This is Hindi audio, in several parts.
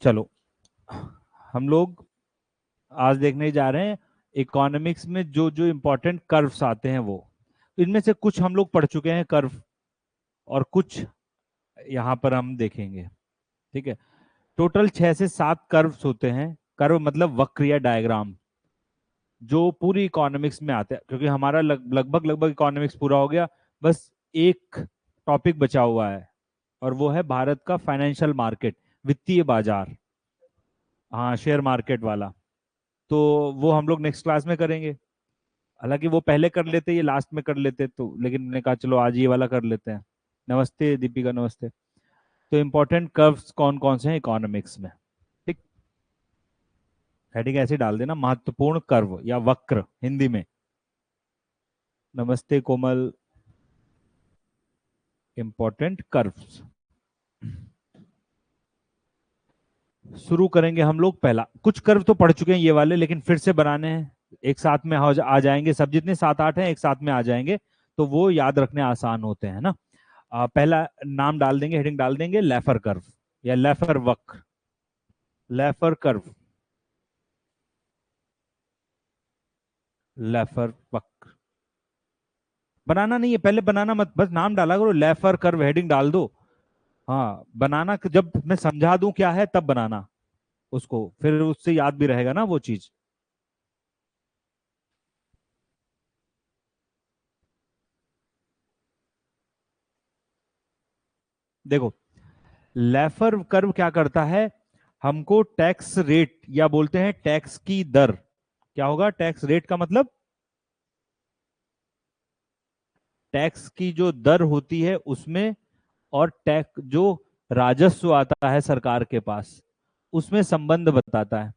चलो हम लोग आज देखने जा रहे हैं इकोनॉमिक्स में जो जो इम्पोर्टेंट कर्व्स आते हैं वो। इनमें से कुछ हम लोग पढ़ चुके हैं कर्व, और कुछ यहाँ पर हम देखेंगे। ठीक है, टोटल 6 से 7 कर्व्स होते हैं। कर्व मतलब वक्र या डायग्राम, जो पूरी इकोनॉमिक्स में आते हैं। क्योंकि हमारा लगभग लगभग इकोनॉमिक्स पूरा हो गया, बस एक टॉपिक बचा हुआ है, और वो है भारत का फाइनेंशियल मार्केट, वित्तीय बाजार। हाँ, शेयर मार्केट वाला। तो वो हम लोग नेक्स्ट क्लास में करेंगे। हालांकि वो पहले कर लेते, ये लास्ट में कर लेते, तो लेकिन मैंने कहा चलो आज ये वाला कर लेते हैं। नमस्ते दीपिका, नमस्ते। तो इम्पोर्टेंट कर्व्स कौन कौन से हैं इकोनॉमिक्स में? ठीक, हेडिंग ऐसे डाल देना, महत्वपूर्ण कर्व या वक्र हिंदी में। नमस्ते कोमल। इम्पोर्टेंट कर्व्स शुरू करेंगे हम लोग। पहला, कुछ कर्व तो पढ़ चुके हैं ये वाले, लेकिन फिर से बनाने हैं। एक साथ में आ जाएंगे सब, जितने 7 8 हैं एक साथ में आ जाएंगे, तो वो याद रखने आसान होते हैं ना। पहला नाम डाल देंगे, हेडिंग डाल देंगे लेफर कर्व या लेफर वक्र। लेफर कर्व, लेफर वक्र। बनाना नहीं है, पहले बनाना मत, बस नाम डाला करो, लेफर कर्व हेडिंग डाल दो। हाँ, बनाना जब मैं समझा दूं क्या है तब बनाना उसको, फिर उससे याद भी रहेगा ना वो चीज। देखो, लेफर कर्व क्या करता है, हमको टैक्स रेट या बोलते हैं टैक्स की दर। क्या होगा टैक्स रेट का मतलब? टैक्स की जो दर होती है उसमें, और टैक्स जो राजस्व आता है सरकार के पास, उसमें संबंध बताता है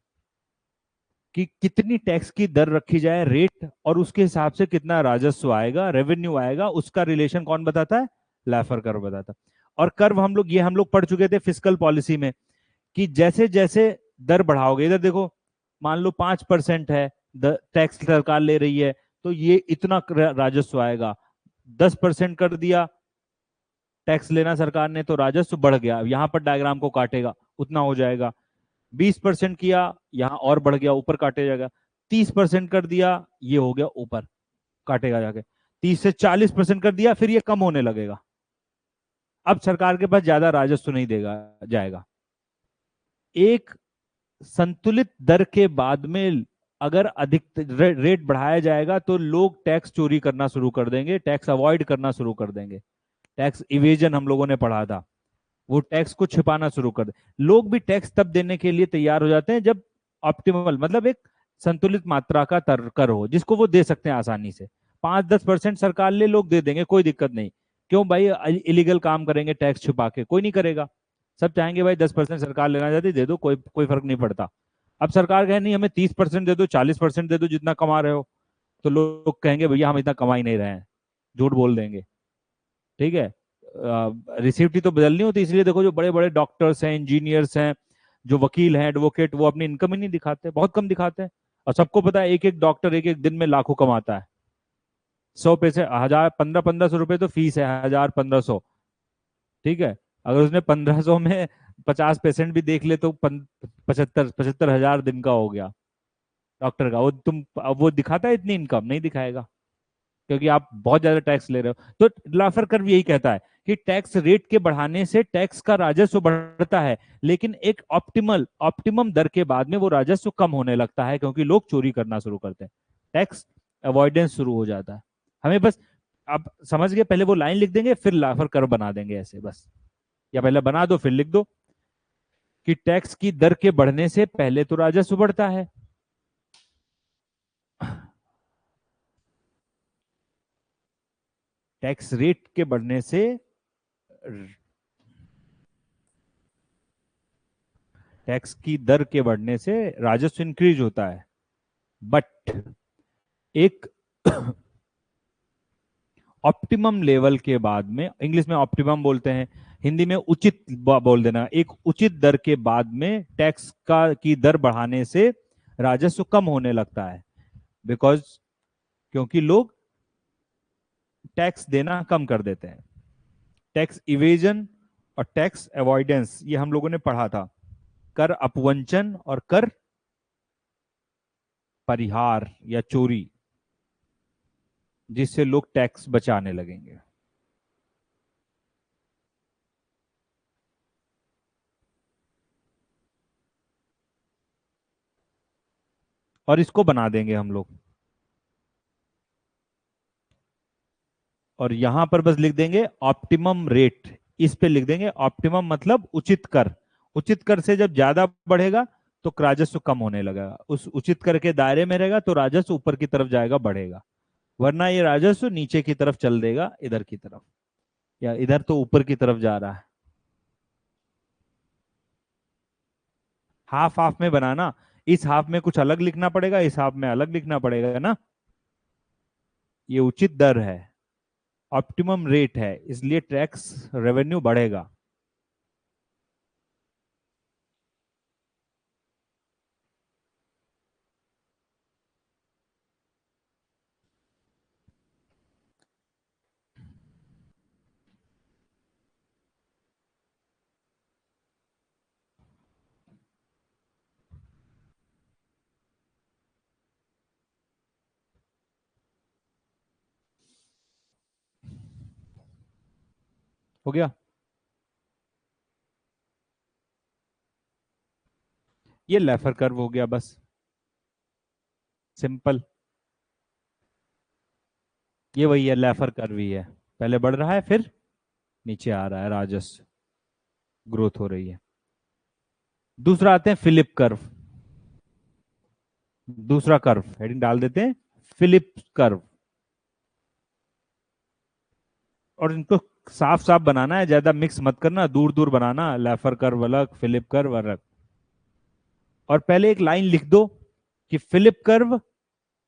कि कितनी टैक्स की दर रखी जाए, रेट, और उसके हिसाब से कितना राजस्व आएगा, रेवेन्यू आएगा। उसका रिलेशन कौन बताता है? लैफर कर्व बताता है। और कर्व हम लोग पढ़ चुके थे फिस्कल पॉलिसी में, कि जैसे जैसे दर बढ़ाओगे, इधर देखो, मान लो 5% है टैक्स सरकार ले रही है, तो ये इतना राजस्व आएगा। 10% कर दिया टैक्स लेना सरकार ने, तो राजस्व बढ़ गया, यहां पर डायग्राम को काटेगा, उतना हो जाएगा। 20% किया, यहां और बढ़ गया, ऊपर काटे जाएगा। 30% कर दिया, ये हो गया ऊपर, काटेगा जाके। 30 से 40% कर दिया, फिर ये कम होने लगेगा। अब सरकार के पास ज्यादा राजस्व नहीं देगा जाएगा। एक संतुलित दर के बाद में अगर अधिक रेट बढ़ाया जाएगा, तो लोग टैक्स चोरी करना शुरू कर देंगे, टैक्स अवॉइड करना शुरू कर देंगे। टैक्स इवेजन हम लोगों ने पढ़ा था, वो टैक्स को छिपाना शुरू कर दे। लोग भी टैक्स तब देने के लिए तैयार हो जाते हैं जब ऑप्टिमल, मतलब एक संतुलित मात्रा का कर हो, जिसको वो दे सकते हैं आसानी से। 5 10% सरकार ले, लोग दे देंगे, कोई दिक्कत नहीं। क्यों भाई इलीगल काम करेंगे टैक्स छुपा के? कोई नहीं करेगा। सब चाहेंगे भाई 10% सरकार लेना चाहती, दे दो, कोई कोई फर्क नहीं पड़ता। अब सरकार कहे नहीं, हमें 30% दे दो, 40% दे दो, जितना कमा रहे हो, तो लोग कहेंगे भैया हम इतना कमा ही नहीं रहे हैं, झूठ बोल देंगे। ठीक है, रिसिप्ट ही तो बदलनी होती, इसलिए देखो जो बड़े बड़े डॉक्टर्स हैं, इंजीनियर्स हैं, जो वकील हैं, एडवोकेट, वो अपनी इनकम ही नहीं दिखाते, बहुत कम दिखाते हैं। और सबको पता है एक एक डॉक्टर एक एक दिन में लाखों कमाता है। 100 पैसे, 1000, 1500 रुपए तो फीस है, 1000 1500। ठीक है, अगर उसने 1500 में 50% भी देख ले, तो 75 75 हजार दिन का हो गया डॉक्टर का। वो तुम, अब वो दिखाता है इतनी इनकम? नहीं दिखाएगा, क्योंकि आप बहुत ज्यादा टैक्स ले रहे हो। तो लाफर कर्व यही कहता है कि टैक्स रेट के बढ़ाने से टैक्स का राजस्व बढ़ता है, लेकिन एक ऑप्टिमम दर के बाद में वो राजस्व कम होने लगता है, क्योंकि लोग चोरी करना शुरू करते हैं, टैक्स अवॉइडेंस शुरू हो जाता है। हमें बस, अब समझ गए, पहले वो लाइन लिख देंगे, फिर लाफर कर्व बना देंगे ऐसे बस, या पहले बना दो फिर लिख दो कि टैक्स की दर के बढ़ने से पहले तो राजस्व बढ़ता है। टैक्स रेट के बढ़ने से, टैक्स की दर के बढ़ने से राजस्व इंक्रीज होता है। बट एक ऑप्टिमम लेवल के बाद में, इंग्लिश में ऑप्टिमम बोलते हैं, हिंदी में उचित बोल देना, एक उचित दर के बाद में टैक्स का की दर बढ़ाने से राजस्व कम होने लगता है। बिकॉज, क्योंकि लोग टैक्स देना कम कर देते हैं। टैक्स इवेजन और टैक्स अवॉइडेंस, ये हम लोगों ने पढ़ा था। कर अपवंचन और कर परिहार या चोरी, जिससे लोग टैक्स बचाने लगेंगे। और इसको बना देंगे हम लोग, और यहां पर बस लिख देंगे ऑप्टिमम रेट। इस पे लिख देंगे ऑप्टिमम, मतलब उचित कर। उचित कर से जब ज्यादा बढ़ेगा तो राजस्व कम होने लगेगा, उस उचित कर के दायरे में रहेगा तो राजस्व ऊपर की तरफ जाएगा, बढ़ेगा। वरना ये राजस्व नीचे की तरफ चल देगा, इधर की तरफ, या इधर तो ऊपर की तरफ जा रहा है। हाफ हाफ में बनाना, इस हाफ में कुछ अलग लिखना पड़ेगा, इस हाफ में अलग लिखना पड़ेगा ना। ये उचित दर है, ऑप्टिमम रेट है, इसलिए टैक्स रेवेन्यू बढ़ेगा। हो गया। ये लेफर कर्व हो गया, बस सिंपल। ये वही है, लेफर कर्व ही है, पहले बढ़ रहा है फिर नीचे आ रहा है, राजस्व ग्रोथ हो रही है। दूसरा आते हैं फिलिप कर्व। दूसरा कर्व हेडिंग डाल देते हैं फिलिप कर्व, और इनको साफ साफ बनाना है, ज्यादा मिक्स मत करना, दूर दूर बनाना, लेफर कर्व अलग, फिलिप कर्व अलग। और पहले एक लाइन लिख दो कि फिलिप कर्व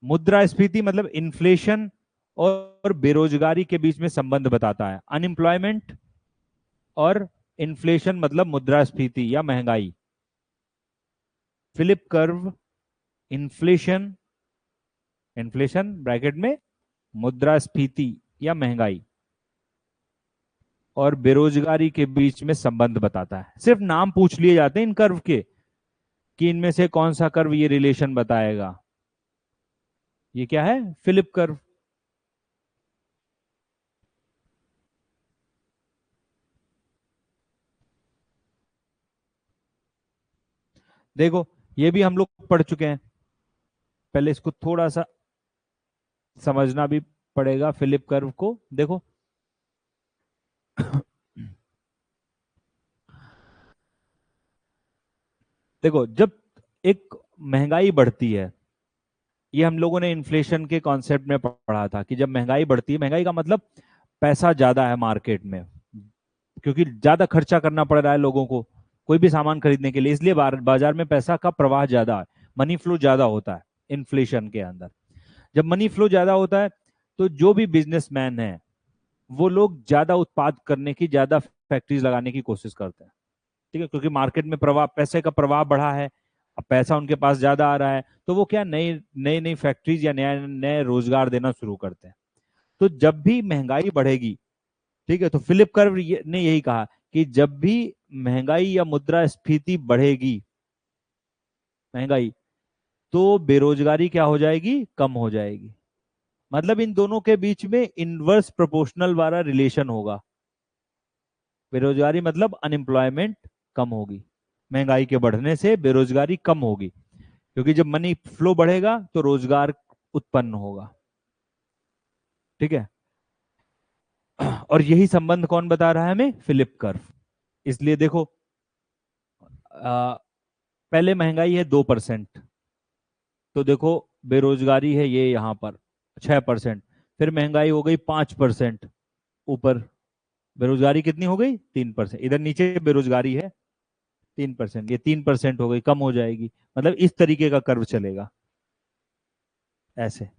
मुद्रास्फीति मतलब इन्फ्लेशन और बेरोजगारी के बीच में संबंध बताता है। अनएम्प्लॉयमेंट और इन्फ्लेशन मतलब मुद्रास्फीति या महंगाई। Philip curve inflation, inflation bracket में मुद्रास्फीति या महंगाई और बेरोजगारी के बीच में संबंध बताता है। सिर्फ नाम पूछ लिए जाते हैं इन कर्व के कि इनमें से कौन सा कर्व ये रिलेशन बताएगा। ये क्या है? Philip curve. देखो, ये भी हम लोग पढ़ चुके हैं, पहले इसको थोड़ा सा समझना भी पड़ेगा। फिलिप कर्व को देखो, देखो जब एक महंगाई बढ़ती है, ये हम लोगों ने इन्फ्लेशन के कॉन्सेप्ट में पढ़ा था कि जब महंगाई बढ़ती है, महंगाई का मतलब पैसा ज्यादा है मार्केट में, क्योंकि ज्यादा खर्चा करना पड़ रहा है लोगों को कोई भी सामान खरीदने के लिए, इसलिए बाजार में पैसा का प्रवाह ज्यादा है, मनी फ्लो ज्यादा होता है इन्फ्लेशन के अंदर। जब मनी फ्लो ज्यादा होता है तो जो भी बिजनेसमैन है वो लोग ज्यादा उत्पाद करने की, ज्यादा फैक्ट्रीज लगाने की कोशिश करते हैं। ठीक है, क्योंकि मार्केट में प्रवाह, पैसे का प्रवाह बढ़ा है, अब पैसा उनके पास ज्यादा आ रहा है, तो वो क्या नई नई नई फैक्ट्रीज या नया नए रोजगार देना शुरू करते हैं। तो जब भी महंगाई बढ़ेगी, ठीक है, तो फिलिप कर्व ने यही कहा कि जब भी महंगाई या मुद्रास्फीति बढ़ेगी, महंगाई, तो बेरोजगारी क्या हो जाएगी? कम हो जाएगी। मतलब इन दोनों के बीच में इनवर्स प्रोपोर्शनल वाला रिलेशन होगा। बेरोजगारी मतलब अनएम्प्लॉयमेंट कम होगी, महंगाई के बढ़ने से बेरोजगारी कम होगी, क्योंकि जब मनी फ्लो बढ़ेगा तो रोजगार उत्पन्न होगा। ठीक है, और यही संबंध कौन बता रहा है हमें? Philip curve. इसलिए देखो, पहले महंगाई है 2%, तो देखो बेरोजगारी है ये यहाँ पर 6%, फिर महंगाई हो गई 5%, ऊपर बेरोजगारी कितनी हो गई? 3%। इधर नीचे बेरोजगारी है 3%, ये 3% हो गई, कम हो जाएगी। मतलब इस तरीके का कर्व चलेगा, ऐसे।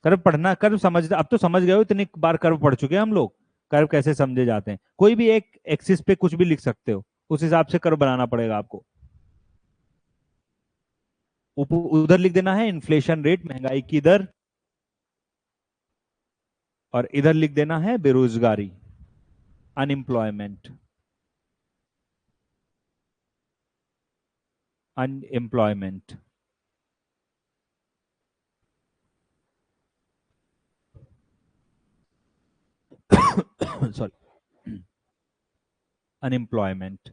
कर्व पढ़ना, कर्व समझ, अब तो समझ गए हो, इतनी बार कर्व पढ़ चुके हैं हम लोग, कर्व कैसे समझे जाते हैं। कोई भी एक एक्सिस पे कुछ भी लिख सकते हो, उस हिसाब से कर्व बनाना पड़ेगा आपको। उधर लिख देना है इन्फ्लेशन रेट, महंगाई की दर, और इधर लिख देना है बेरोजगारी, अनएम्प्लॉयमेंट। Unemployment, sorry, unemployment.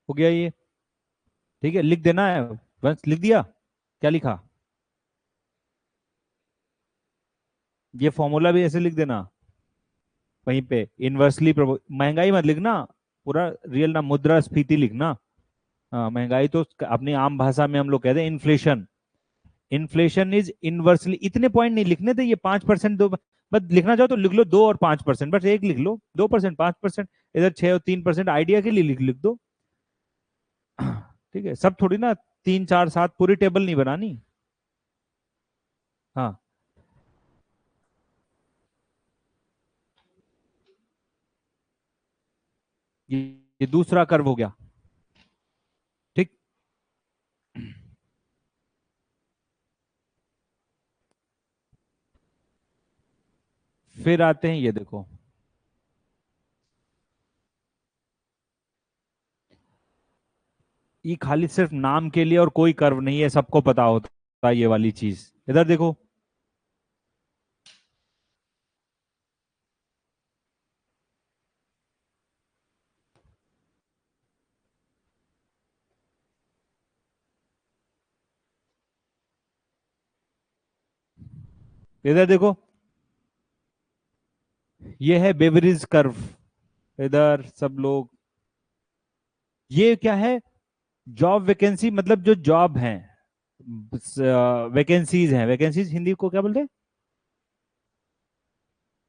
हो गया ये? ठीक है, लिख देना है। बस लिख दिया? क्या लिखा? ये फॉर्मूला भी ऐसे लिख देना वहीं पे, इनवर्सली महंगाई मत लिखना, पूरा रियल ना, मुद्रास्फीति लिखना। हाँ, महंगाई तो अपनी आम भाषा में हम लोग कहते हैं इन्फ्लेशन। इन्फ्लेशन इज इनवर्सली, इतने पॉइंट नहीं लिखने थे, ये 5%, दो बस लिखना चाहो तो लिख लो, 2 और 5%, बस एक लिख लो, 2%, 5%, इधर 6 और 3% आइडिया के लिए लिख लिख दो। ठीक है, सब थोड़ी ना 3 4 7 पूरी टेबल नहीं बनानी। हाँ, ये दूसरा कर्व हो गया। ठीक। फिर आते हैं, ये देखो, ये खाली सिर्फ नाम के लिए और कोई कर्व नहीं है, सबको पता होता है ये वाली चीज। इधर देखो, इधर देखो, ये है बेवरेज कर्व। इधर सब लोग, ये क्या है? जॉब वैकेंसी, मतलब जो जॉब है, वैकेंसीज हैं, वैकेंसीज हिंदी को क्या बोलते हैं?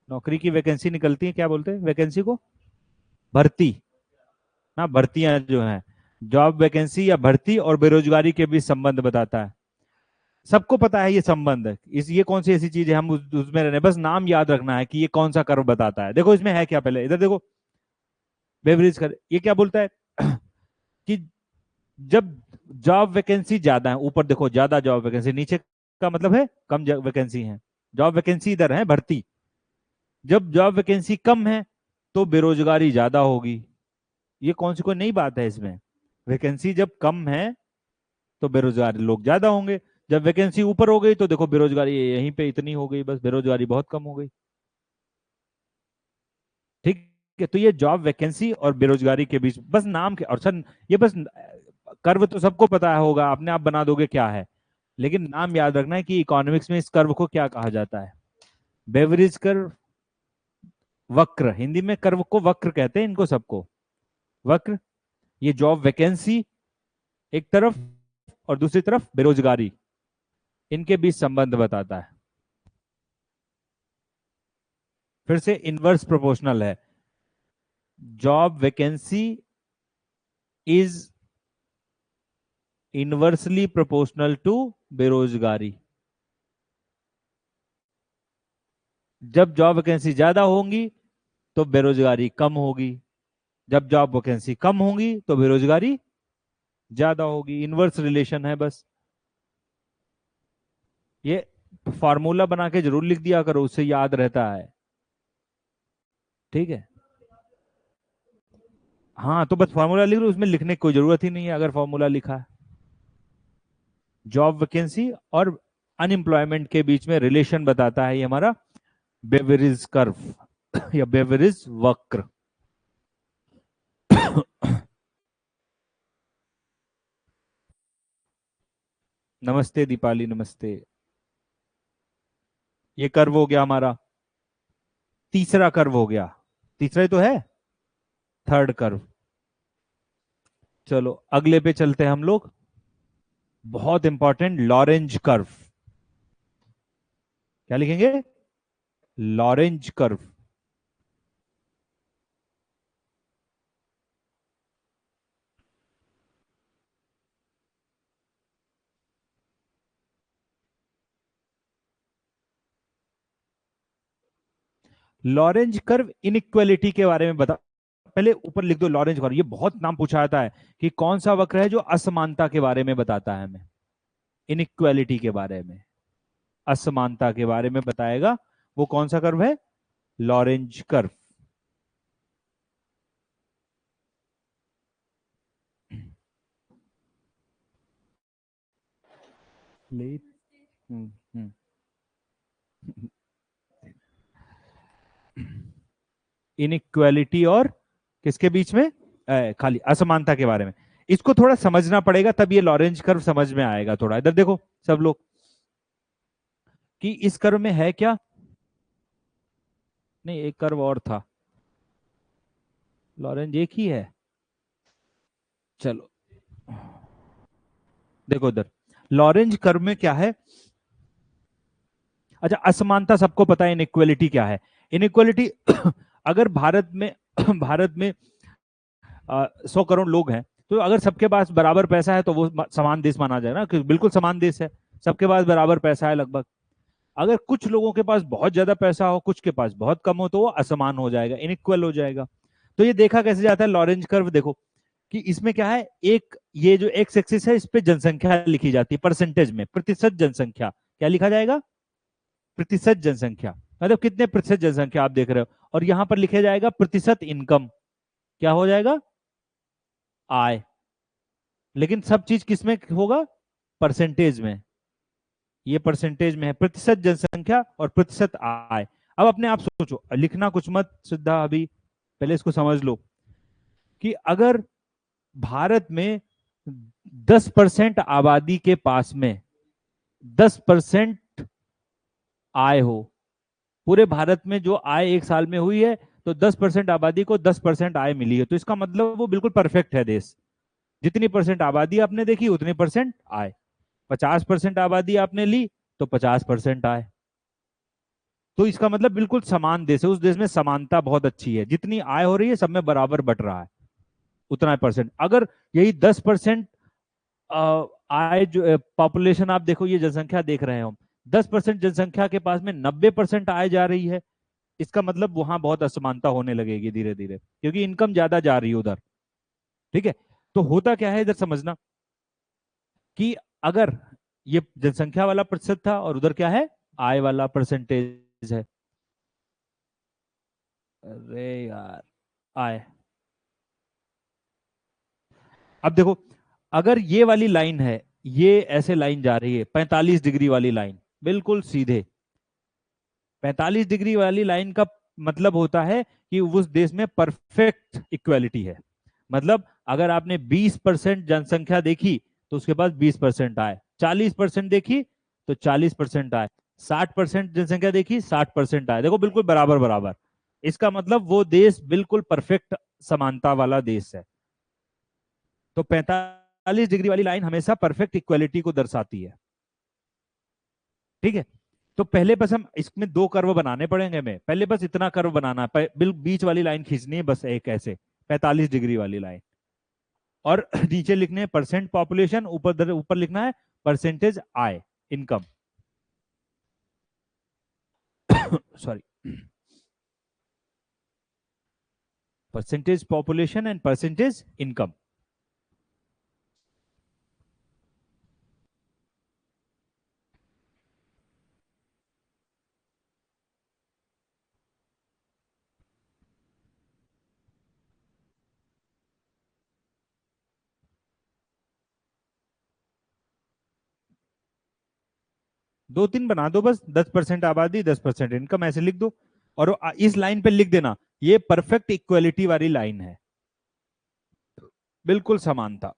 नौकरी की वैकेंसी निकलती है, क्या बोलते हैं वैकेंसी को? भर्ती। ना, भर्तियां जो हैं, जॉब वैकेंसी या भर्ती और बेरोजगारी के बीच संबंध बताता है। सबको पता है ये संबंध, इस ये कौन सी ऐसी चीज है हम उसमें रहने, बस नाम याद रखना है कि ये कौन सा कर्व बताता है। देखो इसमें है क्या, पहले इधर देखो, बेवरेज कर, ये क्या बोलता है? कि जब जॉब वैकेंसी ज्यादा है, ऊपर देखो ज्यादा जॉब वैकेंसी, नीचे का मतलब है कम वैकेंसी है। जॉब वैकेंसी इधर है भर्ती, जब जॉब वैकेंसी कम है तो बेरोजगारी ज्यादा होगी। ये कौन सी कोई नई बात है इसमें? वैकेंसी जब कम है तो बेरोजगार लोग ज्यादा होंगे, जब वैकेंसी ऊपर हो गई तो देखो बेरोजगारी यहीं पे इतनी हो गई, बस बेरोजगारी बहुत कम हो गई। ठीक है, तो ये जॉब वैकेंसी और बेरोजगारी के बीच बस नाम के, और सर ये बस कर्व तो सबको पता होगा, अपने आप बना दोगे क्या है, लेकिन नाम याद रखना है कि इकोनॉमिक्स में इस कर्व को क्या कहा जाता है? बेवरेज कर्व, वक्र, हिंदी में कर्व को वक्र कहते हैं इनको सबको, वक्र। ये जॉब वैकेंसी एक तरफ और दूसरी तरफ बेरोजगारी, इनके बीच संबंध बताता है। फिर से इनवर्स प्रोपोर्शनल है, job vacancy is inversely proportional to बेरोजगारी। जब जॉब वैकेंसी ज्यादा होंगी तो बेरोजगारी कम होगी, जब जॉब वैकेंसी कम होंगी तो बेरोजगारी ज्यादा होगी, इनवर्स रिलेशन है बस। ये फॉर्मूला बना के जरूर लिख दिया करो, उससे याद रहता है। ठीक है, हाँ तो बस फॉर्मूला लिख लो, उसमें लिखने की कोई जरूरत ही नहीं है अगर फॉर्मूला लिखा है। जॉब वैकेंसी और अनएम्प्लॉयमेंट के बीच में रिलेशन बताता है ये हमारा बेवरेज कर्व या बेवरेज वक्र। नमस्ते दीपाली, नमस्ते। ये कर्व हो गया हमारा, तीसरा कर्व हो गया, तीसरा ही तो है, थर्ड कर्व। चलो अगले पे चलते हैं हम लोग, बहुत इंपॉर्टेंट, लॉरेंज कर्व। क्या लिखेंगे? Lorentz curve. Lorentz curve inequality के बारे में बता, पहले ऊपर लिख दो लॉरेंज कर्व, ये बहुत नाम पूछा जाता है कि कौन सा वक्र है जो असमानता के बारे में बताता है हमें। इनइक्वालिटी के बारे में, असमानता के बारे में बताएगा। वो कौन सा कर्व है? Lorentz curve. इनइक्वालिटी और किसके बीच में? खाली असमानता के बारे में। इसको थोड़ा समझना पड़ेगा, तब ये लॉरेंज कर्व समझ में आएगा। थोड़ा इधर देखो सब लोग कि इस कर्व में है क्या। नहीं, एक कर्व और था, लॉरेंज एक ही है। चलो देखो इधर, लॉरेंज कर्व में क्या है? अच्छा, असमानता सबको पता है, इनइक्वालिटी क्या है? इनइक्वालिटी अगर भारत में भारत में 100 करोड़ लोग हैं, तो अगर सबके पास बराबर पैसा है तो वो समान देश माना जाएगा ना, कि बिल्कुल समान देश है, सबके पास बराबर पैसा है लगभग। अगर कुछ लोगों के पास बहुत ज्यादा पैसा हो, कुछ के पास बहुत कम हो, तो वो असमान हो जाएगा, इनइक्वल हो जाएगा। तो ये देखा कैसे जाता है? लॉरेंज कर्व देखो कि इसमें क्या है, एक ये जो एक्स एक्सिस है, इस पे जनसंख्या लिखी जाती है परसेंटेज में, प्रतिशत जनसंख्या। क्या लिखा जाएगा? प्रतिशत जनसंख्या, मतलब कितने प्रतिशत जनसंख्या आप देख रहे हो। और यहां पर लिखा जाएगा प्रतिशत इनकम। क्या हो जाएगा? आय। लेकिन सब चीज किसमें होगा? परसेंटेज में। ये परसेंटेज में है, प्रतिशत जनसंख्या और प्रतिशत आय। अब अपने आप सोचो, लिखना कुछ मत सिद्धा, अभी पहले इसको समझ लो कि अगर भारत में 10% आबादी के पास में 10% आय हो, पूरे भारत में जो आय एक साल में हुई है, तो 10% आबादी को 10% आय मिली है, तो इसका मतलब वो बिल्कुल परफेक्ट है देश। जितनी परसेंट आबादी आपने देखी, उतनी परसेंट आय। 50% आबादी आपने ली, तो 50% आय। तो इसका मतलब बिल्कुल समान देश है, उस देश में समानता बहुत अच्छी है, जितनी आय हो रही है सब में बराबर बट रहा है, उतना परसेंट। अगर यही 10% आय जो पॉपुलेशन आप देखो, ये जनसंख्या देख रहे हैं हम, 10% जनसंख्या के पास में 90% आय जा रही है, इसका मतलब वहां बहुत असमानता होने लगेगी धीरे धीरे, क्योंकि इनकम ज्यादा जा रही है उधर। ठीक है, तो होता क्या है इधर समझना कि अगर ये जनसंख्या वाला प्रतिशत था और उधर क्या है? आय वाला परसेंटेज है। अरे यार, आय। अब देखो, अगर ये वाली लाइन है, ये ऐसे लाइन जा रही है 45 डिग्री वाली लाइन, बिल्कुल सीधे 45 डिग्री वाली लाइन का मतलब होता है कि उस देश में परफेक्ट इक्वालिटी है। मतलब अगर आपने 20% जनसंख्या देखी, तो उसके पास 20% आए। 40% देखी तो 40% आए। 60% जनसंख्या देखी, 60% आए। देखो बिल्कुल बराबर बराबर। इसका मतलब वो देश बिल्कुल परफेक्ट समानता वाला देश है। तो 45 डिग्री वाली लाइन हमेशा परफेक्ट इक्वालिटी को दर्शाती है। ठीक है, तो पहले बस हम इसमें दो कर्व बनाने पड़ेंगे। हमें पहले बस इतना कर्व बनाना है, बीच वाली लाइन खींचनी है बस, एक ऐसे 45 डिग्री वाली लाइन। और नीचे लिखने परसेंट पॉपुलेशन, ऊपर ऊपर लिखना है percentage I, income. Sorry, percentage population and percentage income. दो तीन बना दो बस, 10% आबादी 10% इनकम, ऐसे लिख दो। और इस लाइन पे लिख देना, ये परफेक्ट इक्वालिटी वाली लाइन है, बिल्कुल समानता।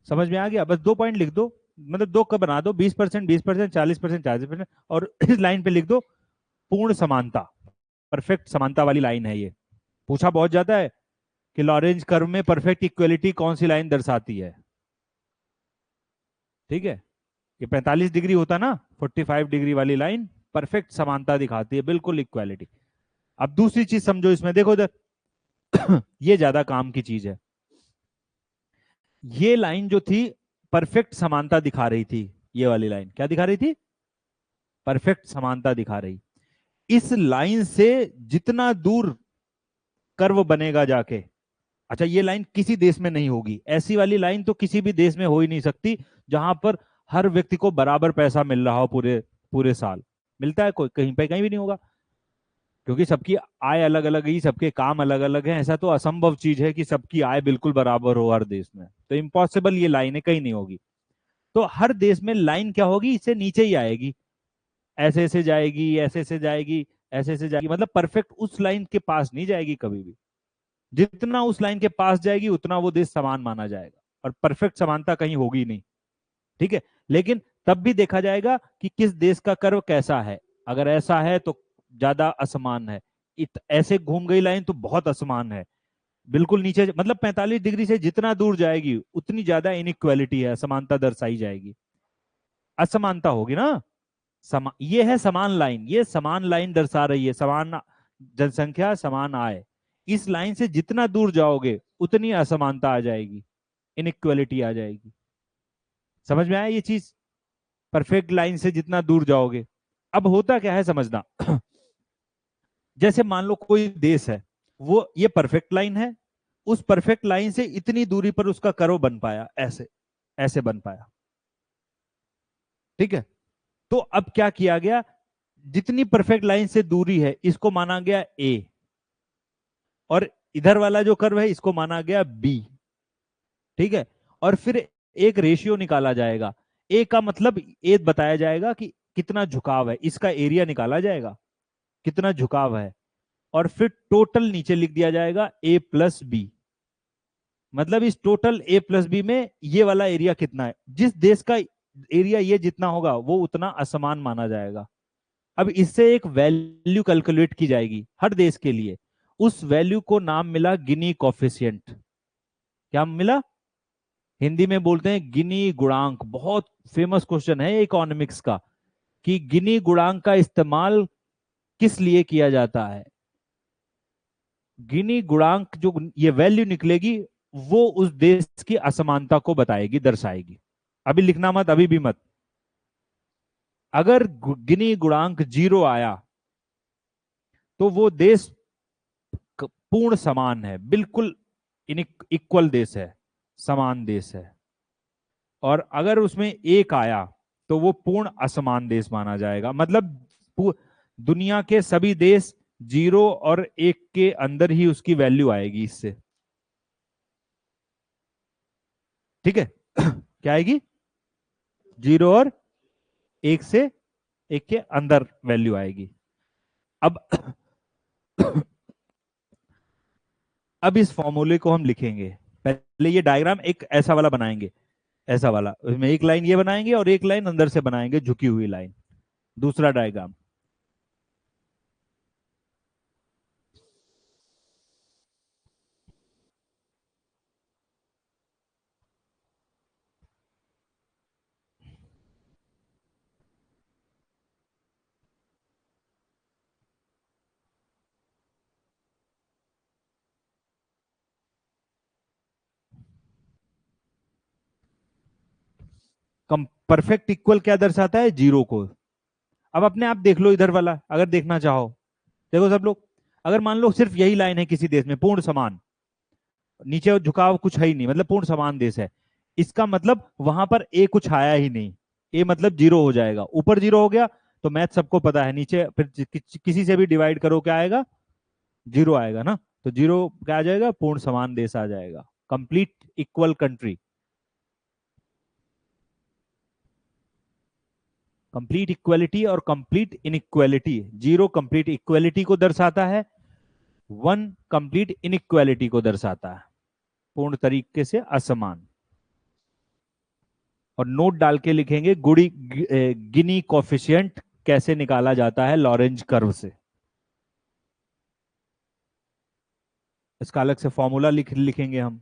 समझ में आ गया? बस दो पॉइंट लिख दो, मतलब दो का बना दो, 20%, 20%, 40%, 40%, और इस लाइन पे लिख दो पूर्ण समानता। परफेक्ट समानता वाली लाइन है ये। पूछा बहुत ज्यादा है कि लॉरेंज कर्व में परफेक्ट इक्वलिटी कौन सी लाइन दर्शाती है। ठीक है, ये 45 डिग्री होता ना, 45 डिग्री वाली लाइन परफेक्ट समानता दिखाती है, बिल्कुल इक्वालिटी। अब दूसरी चीज समझो इसमें, देखो इधर ये ज्यादा काम की चीज है। ये लाइन जो थी परफेक्ट समानता दिखा रही थी। ये वाली लाइन क्या दिखा रही थी? परफेक्ट समानता दिखा रही। इस लाइन से जितना दूर कर्व बनेगा जाके, अच्छा ये लाइन किसी देश में नहीं होगी, ऐसी वाली लाइन तो किसी भी देश में हो ही नहीं सकती जहां पर हर व्यक्ति को बराबर पैसा मिल रहा हो पूरे पूरे साल। मिलता है कोई कहीं पे? कहीं भी नहीं होगा, क्योंकि सबकी आय अलग अलग ही, सबके काम अलग अलग हैं। ऐसा तो असंभव चीज है कि सबकी आय बिल्कुल बराबर हो हर देश में, तो इम्पॉसिबल, ये लाइनें कहीं नहीं होगी। तो हर देश में लाइन क्या होगी, इससे नीचे ही आएगी, ऐसे ऐसे जाएगी, ऐसे ऐसे जाएगी, ऐसे ऐसे जाएगी, मतलब परफेक्ट उस लाइन के पास नहीं जाएगी कभी भी। जितना उस लाइन के पास जाएगी उतना वो देश समान माना जाएगा, और परफेक्ट समानता कहीं होगी नहीं। ठीक है, लेकिन तब भी देखा जाएगा कि किस देश का कर्व कैसा है। अगर ऐसा है तो ज्यादा असमान है, ऐसे घूम गई लाइन तो बहुत असमान है, बिल्कुल नीचे, मतलब 45 डिग्री से जितना दूर जाएगी उतनी ज्यादा इनइक्वालिटी है, असमानता दर्शाई जाएगी, असमानता होगी ना। ये है समान लाइन, ये समान लाइन दर्शा रही है समान जनसंख्या समान आय। इस लाइन से जितना दूर जाओगे उतनी असमानता आ जाएगी, इनइक्वालिटी आ जाएगी। समझ में आया ये चीज? परफेक्ट लाइन से जितना दूर जाओगे। अब होता क्या है समझना जैसे मान लो कोई देश है, वो ये परफेक्ट लाइन है, उस परफेक्ट लाइन से इतनी दूरी पर उसका कर्व बन पाया, ऐसे ऐसे बन पाया। ठीक है, तो अब क्या किया गया, जितनी परफेक्ट लाइन से दूरी है इसको माना गया ए, और इधर वाला जो कर्व है इसको माना गया बी। ठीक है, और फिर एक रेशियो निकाला जाएगा। ए का मतलब ए बताया जाएगा कि कितना झुकाव है, इसका एरिया निकाला जाएगा कितना झुकाव है, और फिर टोटल नीचे लिख दिया जाएगा ए प्लस बी। मतलब इस टोटल ए प्लस बी में ये वाला एरिया कितना है, जिस देश का एरिया ये जितना होगा वो उतना असमान माना जाएगा। अब इससे एक वैल्यू कैलकुलेट की जाएगी हर देश के लिए, उस वैल्यू को नाम मिला गिनी कॉफिशिएंट। क्या मिला? हिंदी में बोलते हैं गिनी गुणांक। बहुत फेमस क्वेश्चन है इकोनॉमिक्स का, कि गिनी गुणांक का इस्तेमाल किस लिए किया जाता है। गिनी गुणांक जो ये वैल्यू निकलेगी वो उस देश की असमानता को बताएगी, दर्शाएगी। अभी लिखना मत, अभी भी मत। अगर गिनी गुणांक 0 आया तो वो देश पूर्ण समान है, बिल्कुल इक्वल देश है, समान देश है। और अगर उसमें 1 आया तो वो पूर्ण असमान देश माना जाएगा। मतलब दुनिया के सभी देश 0 और 1 के अंदर ही उसकी वैल्यू आएगी इससे। ठीक है क्या आएगी? 0 और 1 से 1 के अंदर वैल्यू आएगी। अब अब इस फॉर्मूले को हम लिखेंगे। पहले ये डायग्राम एक ऐसा वाला बनाएंगे, ऐसा वाला, उसमें एक लाइन ये बनाएंगे और एक लाइन अंदर से बनाएंगे, झुकी हुई लाइन। दूसरा डायग्राम, परफेक्ट इक्वल क्या दर्शाता है? 0 को। अब अपने आप देख लो इधर वाला, अगर देखना चाहो। देखो सब लोग, अगर मान लो सिर्फ यही लाइन है किसी देश में पूर्ण समान, नीचे झुकाव कुछ है ही नहीं, मतलब पूर्ण समान देश है, इसका मतलब वहां पर ए कुछ आया ही नहीं, ए मतलब 0 हो जाएगा। ऊपर 0 हो गया तो मैथ सबको पता है, नीचे फिर किसी से भी डिवाइड करो क्या आएगा? 0 आएगा ना। तो 0 क्या आ जाएगा? पूर्ण समान देश आ जाएगा, complete equal country. Complete equality और कंप्लीट इनइक्वालिटी, 0 कंप्लीट इक्वलिटी को दर्शाता है, 1 कंप्लीट इनइक्वालिटी को दर्शाता है, पूर्ण तरीके से असमान। और नोट डाल के लिखेंगे गिनी कोफिशिएंट कैसे निकाला जाता है लॉरेंज कर्व से। इसका अलग से फॉर्मूला लिखेंगे हम।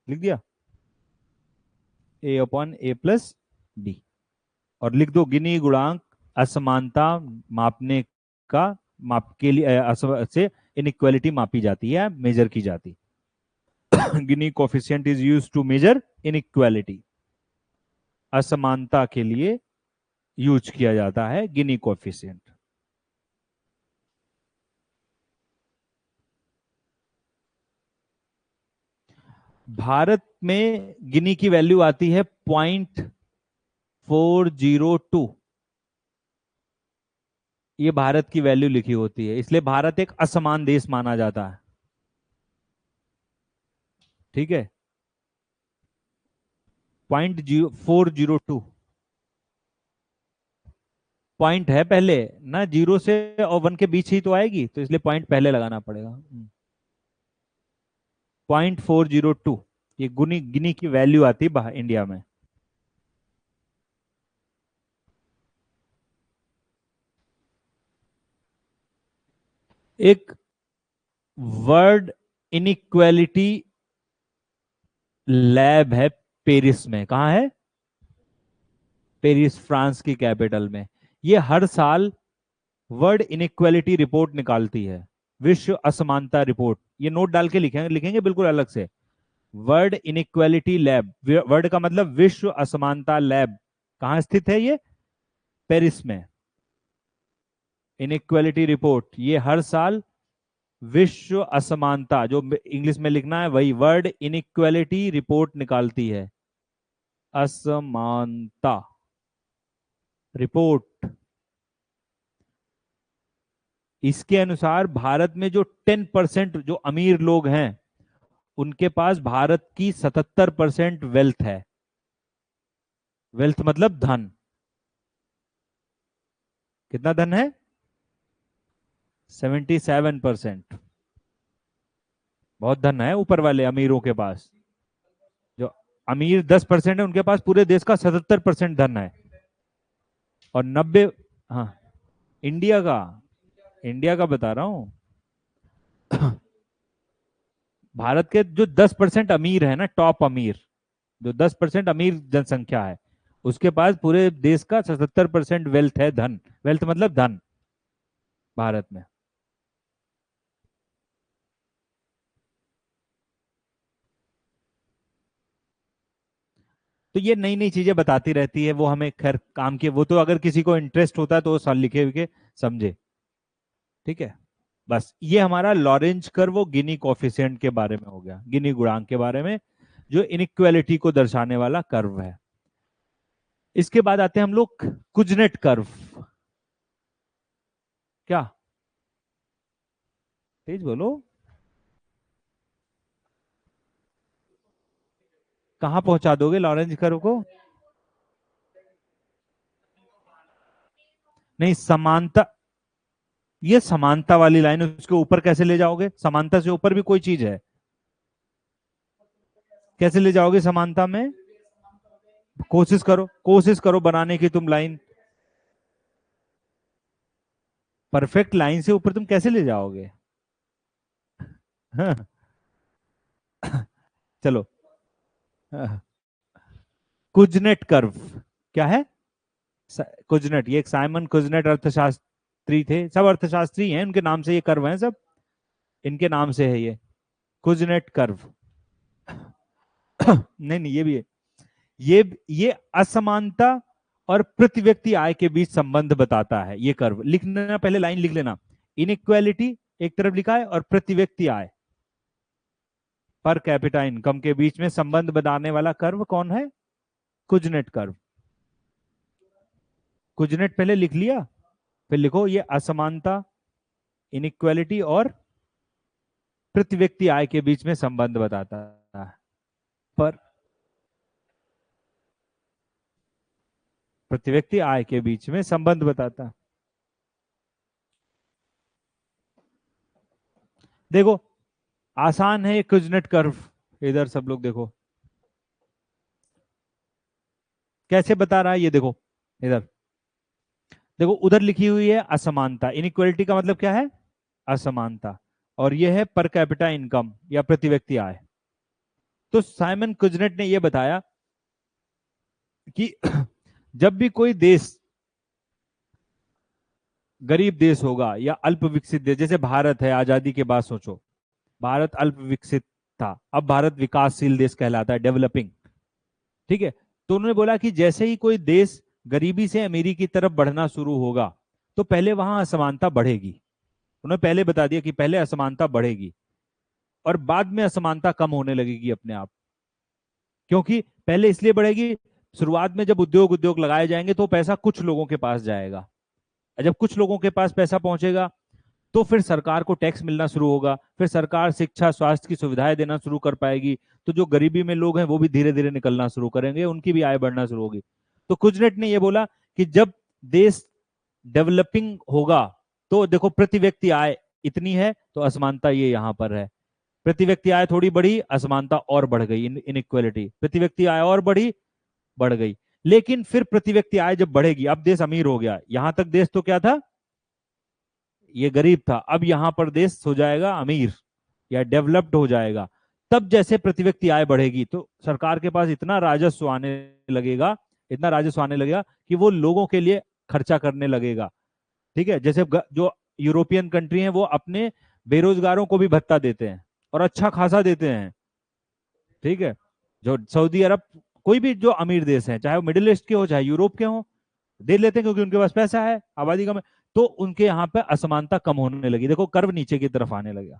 लिख दिया, ए अपॉन ए प्लस बी। और लिख दो गिनी गुणांक असमानता मापने का, माप के लिए से इनइक्वालिटी मापी जाती है, मेजर की जाती। Gini coefficient is used to measure inequality, असमानता के लिए यूज किया जाता है गिनी कोफिशिएंट। भारत में गिनी की वैल्यू आती है 0.402। ये भारत की वैल्यू लिखी होती है, इसलिए भारत एक असमान देश माना जाता है। ठीक है, 0.402 पॉइंट है पहले ना, 0 से और 1 के बीच ही तो आएगी, तो इसलिए पॉइंट पहले लगाना पड़ेगा। 0.402 ये गुनी गिनी की वैल्यू आती है इंडिया में। एक वर्ड इनइक्वालिटी लैब है पेरिस में। कहाँ है? पेरिस, फ्रांस की कैपिटल में। ये हर साल वर्ड इनइक्वालिटी रिपोर्ट निकालती है, विश्व असमानता रिपोर्ट। ये नोट डाल के लिखेंगे, लिखेंगे बिल्कुल अलग से। वर्ड इनइक्वालिटी लैब, वर्ड का मतलब विश्व असमानता लैब। कहाँ स्थित है ये? पेरिस में। इनइक्वालिटी रिपोर्ट ये हर साल विश्व असमानता, जो इंग्लिश में लिखना है वही, वर्ड इनइक्वालिटी रिपोर्ट निकालती है। असमानता रिपोर्ट। इसके अनुसार भारत में जो 10% जो अमीर लोग हैं, उनके पास भारत की 77% वेल्थ है। वेल्थ मतलब धन। कितना धन है? 77%। बहुत धन है ऊपर वाले अमीरों के पास। जो अमीर 10% है, उनके पास पूरे देश का 77% धन है। और 90, हाँ, इंडिया का, इंडिया का बता रहा हूं। भारत के जो 10% अमीर है ना, टॉप अमीर, जो 10% अमीर जनसंख्या है, उसके पास पूरे देश का 77% वेल्थ है, धन। वेल्थ मतलब धन, भारत में। तो ये नई नई चीजें बताती रहती है, वो हमें खैर काम की, वो तो अगर किसी को इंटरेस्ट होता है तो वो साल लिखे हुए समझे। ठीक है, बस ये हमारा लॉरेंज कर्व वो गिनी कोफिशिएंट के बारे में हो गया, गिनी गुणांक के बारे में, जो इनइक्वालिटी को दर्शाने वाला कर्व है। इसके बाद आते हैं हम लोग कुजनेट कर्व। क्या? तेज बोलो। कहां पहुंचा दोगे लॉरेंज कर्व को? नहीं, समानता, ये समानता वाली लाइन, उसके ऊपर कैसे ले जाओगे? समानता से ऊपर भी कोई चीज है, कैसे ले जाओगे समानता में? कोशिश करो, कोशिश करो बनाने की तुम लाइन। परफेक्ट लाइन से ऊपर तुम कैसे ले जाओगे? हाँ, चलो। हाँ, कुजनेट कर्व क्या है? कुजनेट, ये एक साइमन कुजनेट अर्थशास्त्री थे, सब अर्थशास्त्री हैं, उनके नाम से ये कर्व हैं सब, इनके नाम से है ये कुजनेट कर्व। नहीं नहीं, ये भी है। ये असमानता और प्रति व्यक्ति आय के बीच संबंध बताता है ये कर्व। लिख लेना, पहले लाइन लिख लेना। इनइक्वालिटी एक तरफ लिखा है, और प्रति व्यक्ति आय, पर कैपिटा इनकम के बीच में संबंध बताने वाला कर्व कौन है? Kuznets curve. कुजनेट पहले लिख लिया, फिर लिखो ये असमानता, इनइक्वालिटी और प्रति व्यक्ति आय के बीच में संबंध बताता है। पर प्रति व्यक्ति आय के बीच में संबंध बताता है। देखो, आसान है ये कुजनेट कर्व। इधर सब लोग देखो कैसे बता रहा है, ये देखो इधर देखो, उधर लिखी हुई है असमानता, इनइक्वालिटी का मतलब क्या है? असमानता। और यह है पर कैपिटा इनकम या प्रति व्यक्ति आय। तो साइमन कुजनेट ने यह बताया कि जब भी कोई देश गरीब देश होगा या अल्प विकसित देश, जैसे भारत है, आजादी के बाद सोचो, भारत अल्प विकसित था, अब भारत विकासशील देश कहलाता है, डेवलपिंग। ठीक है। तो उन्होंने बोला कि जैसे ही कोई देश गरीबी से अमीरी की तरफ बढ़ना शुरू होगा तो पहले वहां असमानता बढ़ेगी। उन्होंने पहले बता दिया कि पहले असमानता बढ़ेगी और बाद में असमानता कम होने लगेगी अपने आप। क्योंकि पहले इसलिए बढ़ेगी, शुरुआत में जब उद्योग उद्योग लगाए जाएंगे तो पैसा कुछ लोगों के पास जाएगा, और जब कुछ लोगों के पास पैसा पहुंचेगा तो फिर सरकार को टैक्स मिलना शुरू होगा, फिर सरकार शिक्षा स्वास्थ्य की सुविधाएं देना शुरू कर पाएगी, तो जो गरीबी में लोग हैं वो भी धीरे धीरे निकलना शुरू करेंगे, उनकी भी आय बढ़ना शुरू होगी। तो कुजनेट ने ये बोला कि जब देश डेवलपिंग होगा तो देखो प्रति व्यक्ति आय इतनी है तो असमानता ये यहां पर है, प्रति व्यक्ति आय थोड़ी बढ़ी, असमानता और बढ़ गई, इनइक्वालिटी, प्रति व्यक्ति आय और बढ़ी, बढ़ गई। लेकिन फिर प्रति व्यक्ति आय जब बढ़ेगी, अब देश अमीर हो गया, यहां तक देश तो क्या था, ये गरीब था, अब यहां पर देश हो जाएगा अमीर या डेवलप्ड हो जाएगा। तब जैसे प्रति व्यक्ति आय बढ़ेगी तो सरकार के पास इतना राजस्व आने लगेगा, इतना राजस्व आने लगेगा कि वो लोगों के लिए खर्चा करने लगेगा। ठीक है। जैसे जो यूरोपियन कंट्री हैं वो अपने बेरोजगारों को भी भत्ता देते हैं और अच्छा खासा देते हैं। ठीक है। जो सऊदी अरब, कोई भी जो अमीर देश है, चाहे वो मिडिल ईस्ट के हो चाहे यूरोप के हो, दे लेते हैं क्योंकि उनके पास पैसा है, आबादी कम है, तो उनके यहाँ पे असमानता कम होने लगी। देखो कर्व नीचे की तरफ आने लगा।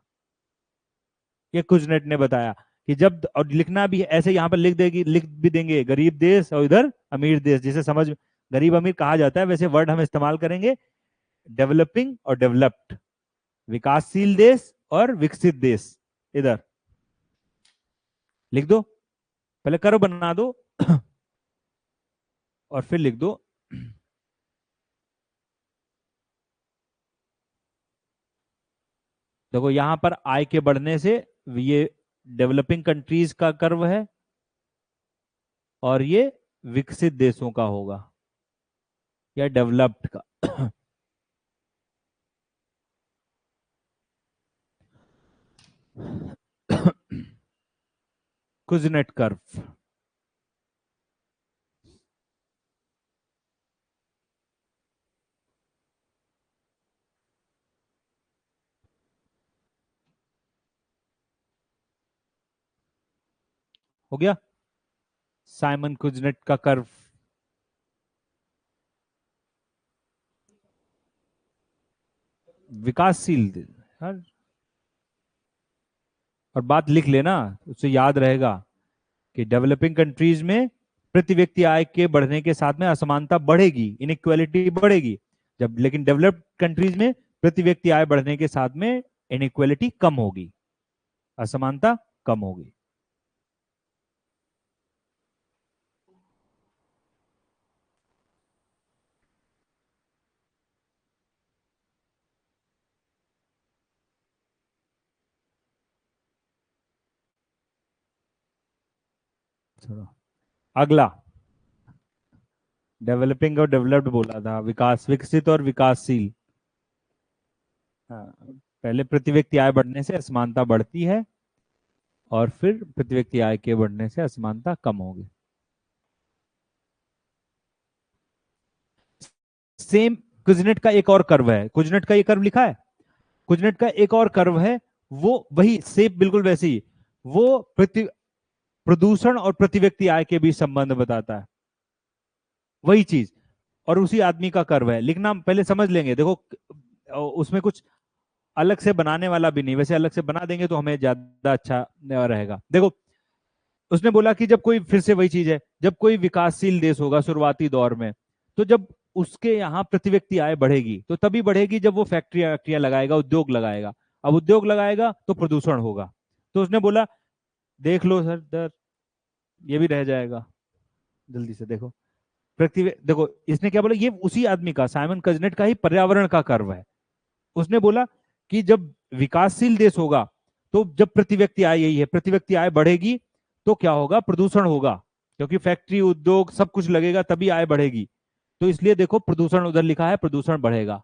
ये कुजनेट ने बताया कि जब, और लिखना भी ऐसे यहाँ पर लिख देगी, लिख भी देंगे गरीब देश और इधर अमीर देश, जिसे समझ, गरीब अमीर कहा जाता है, वैसे वर्ड हम इस्तेमाल करेंगे डेवलपिंग और डेवलप्ड, विकासशील देश और विकसित देश, इधर लिख दो, पहले कर्व बना दो और फिर लिख दो। देखो यहां पर आय के बढ़ने से ये डेवलपिंग कंट्रीज का कर्व है और ये विकसित देशों का होगा या डेवलप्ड का। Kuznets curve. हो गया साइमन कुजनेट का कर्व। विकासशील हर, और बात लिख लेना, उससे याद रहेगा कि डेवलपिंग कंट्रीज में प्रति व्यक्ति आय के बढ़ने के साथ में असमानता बढ़ेगी, इनइक्वालिटी बढ़ेगी, जब लेकिन डेवलप्ड कंट्रीज में प्रति व्यक्ति आय बढ़ने के साथ में इनइक्वालिटी कम होगी, असमानता कम होगी। चलो अगला, डेवलपिंग और डेवलप्ड बोला था, विकास, विकसित और विकासशील। हाँ, पहले प्रति व्यक्ति आय बढ़ने से असमानता बढ़ती है और फिर प्रति व्यक्ति आय के बढ़ने से असमानता कम होगी। सेम कुजनेट का एक और कर्व है, कुजनेट का ये कर्व लिखा है, कुजनेट का एक और कर्व है, वो वही सेप बिल्कुल वैसे ही, वो प्रदूषण और प्रति व्यक्ति आय के बीच संबंध बताता है, वही चीज, और उसी आदमी का कर्व है। लिखना पहले समझ लेंगे, देखो उसमें कुछ अलग से बनाने वाला भी नहीं, वैसे अलग से बना देंगे तो हमें ज्यादा अच्छा रहेगा। देखो उसने बोला कि जब कोई, फिर से वही चीज है, जब कोई विकासशील देश होगा शुरुआती दौर में, तो जब उसके यहाँ प्रति व्यक्ति आय बढ़ेगी तो तभी बढ़ेगी जब वो फैक्ट्रियां फैक्ट्रियां लगाएगा, उद्योग लगाएगा। अब उद्योग लगाएगा तो प्रदूषण होगा। तो उसने बोला, देख लो सर दर, ये भी रह जाएगा, जल्दी से देखो, देखो इसने क्या बोला, ये उसी आदमी का, साइमन कजनेट का ही पर्यावरण का कर्व है। उसने बोला कि जब विकासशील देश होगा तो जब प्रति व्यक्ति आय, यही है, प्रति व्यक्ति आय बढ़ेगी तो क्या होगा, प्रदूषण होगा, क्योंकि फैक्ट्री उद्योग सब कुछ लगेगा तभी आय बढ़ेगी। तो इसलिए देखो प्रदूषण उधर लिखा है, प्रदूषण बढ़ेगा,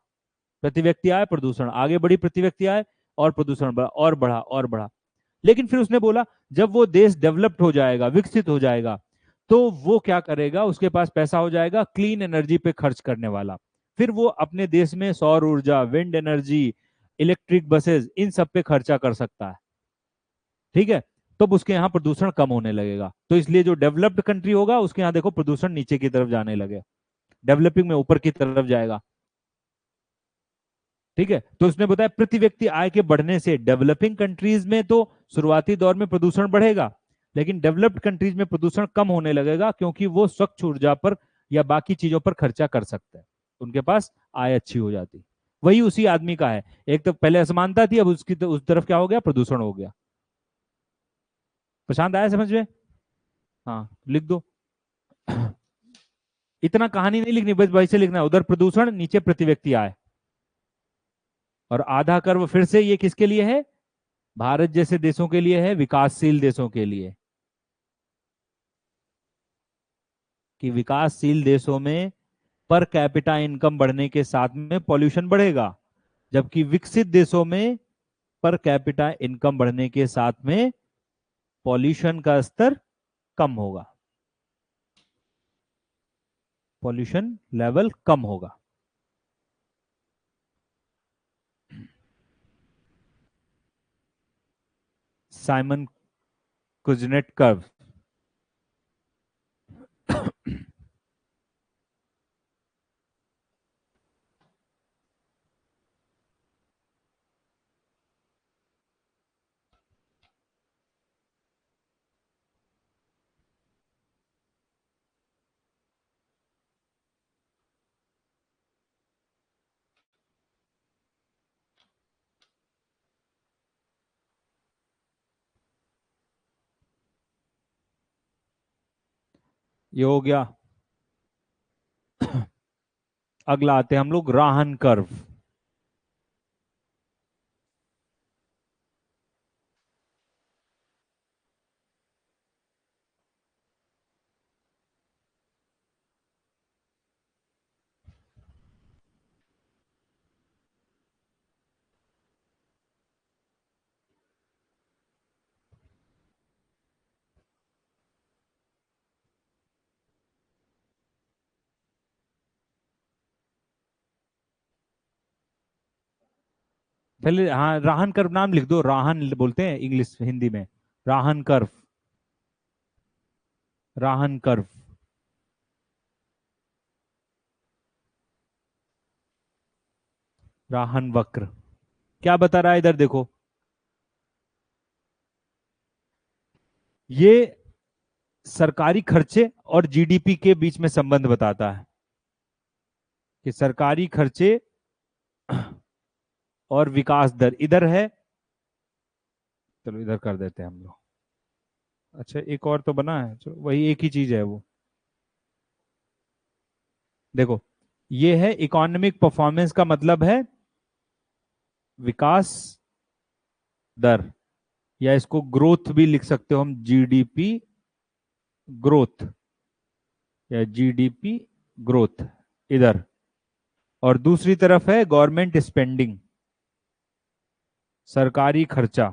प्रति व्यक्ति आय प्रदूषण, आगे बढ़ी प्रति व्यक्ति आय और प्रदूषण बढ़ा और बढ़ा और बढ़ा। लेकिन फिर उसने बोला जब वो देश डेवलप्ड हो जाएगा, विकसित हो जाएगा, तो वो क्या करेगा, उसके पास पैसा हो जाएगा क्लीन एनर्जी पे खर्च करने वाला, फिर वो अपने देश में सौर ऊर्जा, विंड एनर्जी, इलेक्ट्रिक बसेस, इन सब पे खर्चा कर सकता है। ठीक है, तब उसके यहाँ प्रदूषण कम होने लगेगा। तो इसलिए जो डेवलप्ड कंट्री होगा उसके यहाँ देखो प्रदूषण नीचे की तरफ जाने लगे, डेवलपिंग में ऊपर की तरफ जाएगा। ठीक है, तो उसने बताया प्रति व्यक्ति आय के बढ़ने से डेवलपिंग कंट्रीज में तो शुरुआती दौर में प्रदूषण बढ़ेगा, लेकिन डेवलप्ड कंट्रीज में प्रदूषण कम होने लगेगा, क्योंकि वो स्वच्छ ऊर्जा पर या बाकी चीजों पर खर्चा कर सकते हैं, उनके पास आय अच्छी हो जाती। वही उसी आदमी का है, एक तो पहले असमानता थी, अब उसकी तो उस तरफ क्या हो गया, प्रदूषण हो गया। प्रशांत आया समझ में? हाँ लिख दो। इतना कहानी नहीं लिखनी, बस वैसे लिखना है, उधर प्रदूषण, नीचे प्रति व्यक्ति आय। और आधा कर्व फिर से ये किसके लिए है, भारत जैसे देशों के लिए है, विकासशील देशों के लिए, कि विकासशील देशों में पर कैपिटा इनकम बढ़ने के साथ में पॉल्यूशन बढ़ेगा, जबकि विकसित देशों में पर कैपिटा इनकम बढ़ने के साथ में पॉल्यूशन का स्तर कम होगा, पॉल्यूशन लेवल कम होगा। Simon Kuznets curve. ये हो गया। अगला आते हैं हम लोग राहन कर्व। पहले हाँ राहन कर्व नाम लिख दो, राहन बोलते हैं इंग्लिश हिंदी में, राहन कर्व, राहन कर्व। राहन वक्र क्या बता रहा है इधर देखो, ये सरकारी खर्चे और जीडीपी के बीच में संबंध बताता है, कि सरकारी खर्चे और विकास दर इधर है। चलो इधर कर देते हैं हम लोग। अच्छा एक और तो बना है, चलो वही एक ही चीज है वो। देखो ये है इकोनॉमिक परफॉर्मेंस, का मतलब है विकास दर, या इसको ग्रोथ भी लिख सकते हो हम, जीडीपी ग्रोथ या जीडीपी ग्रोथ इधर। और दूसरी तरफ है गवर्नमेंट स्पेंडिंग, सरकारी खर्चा।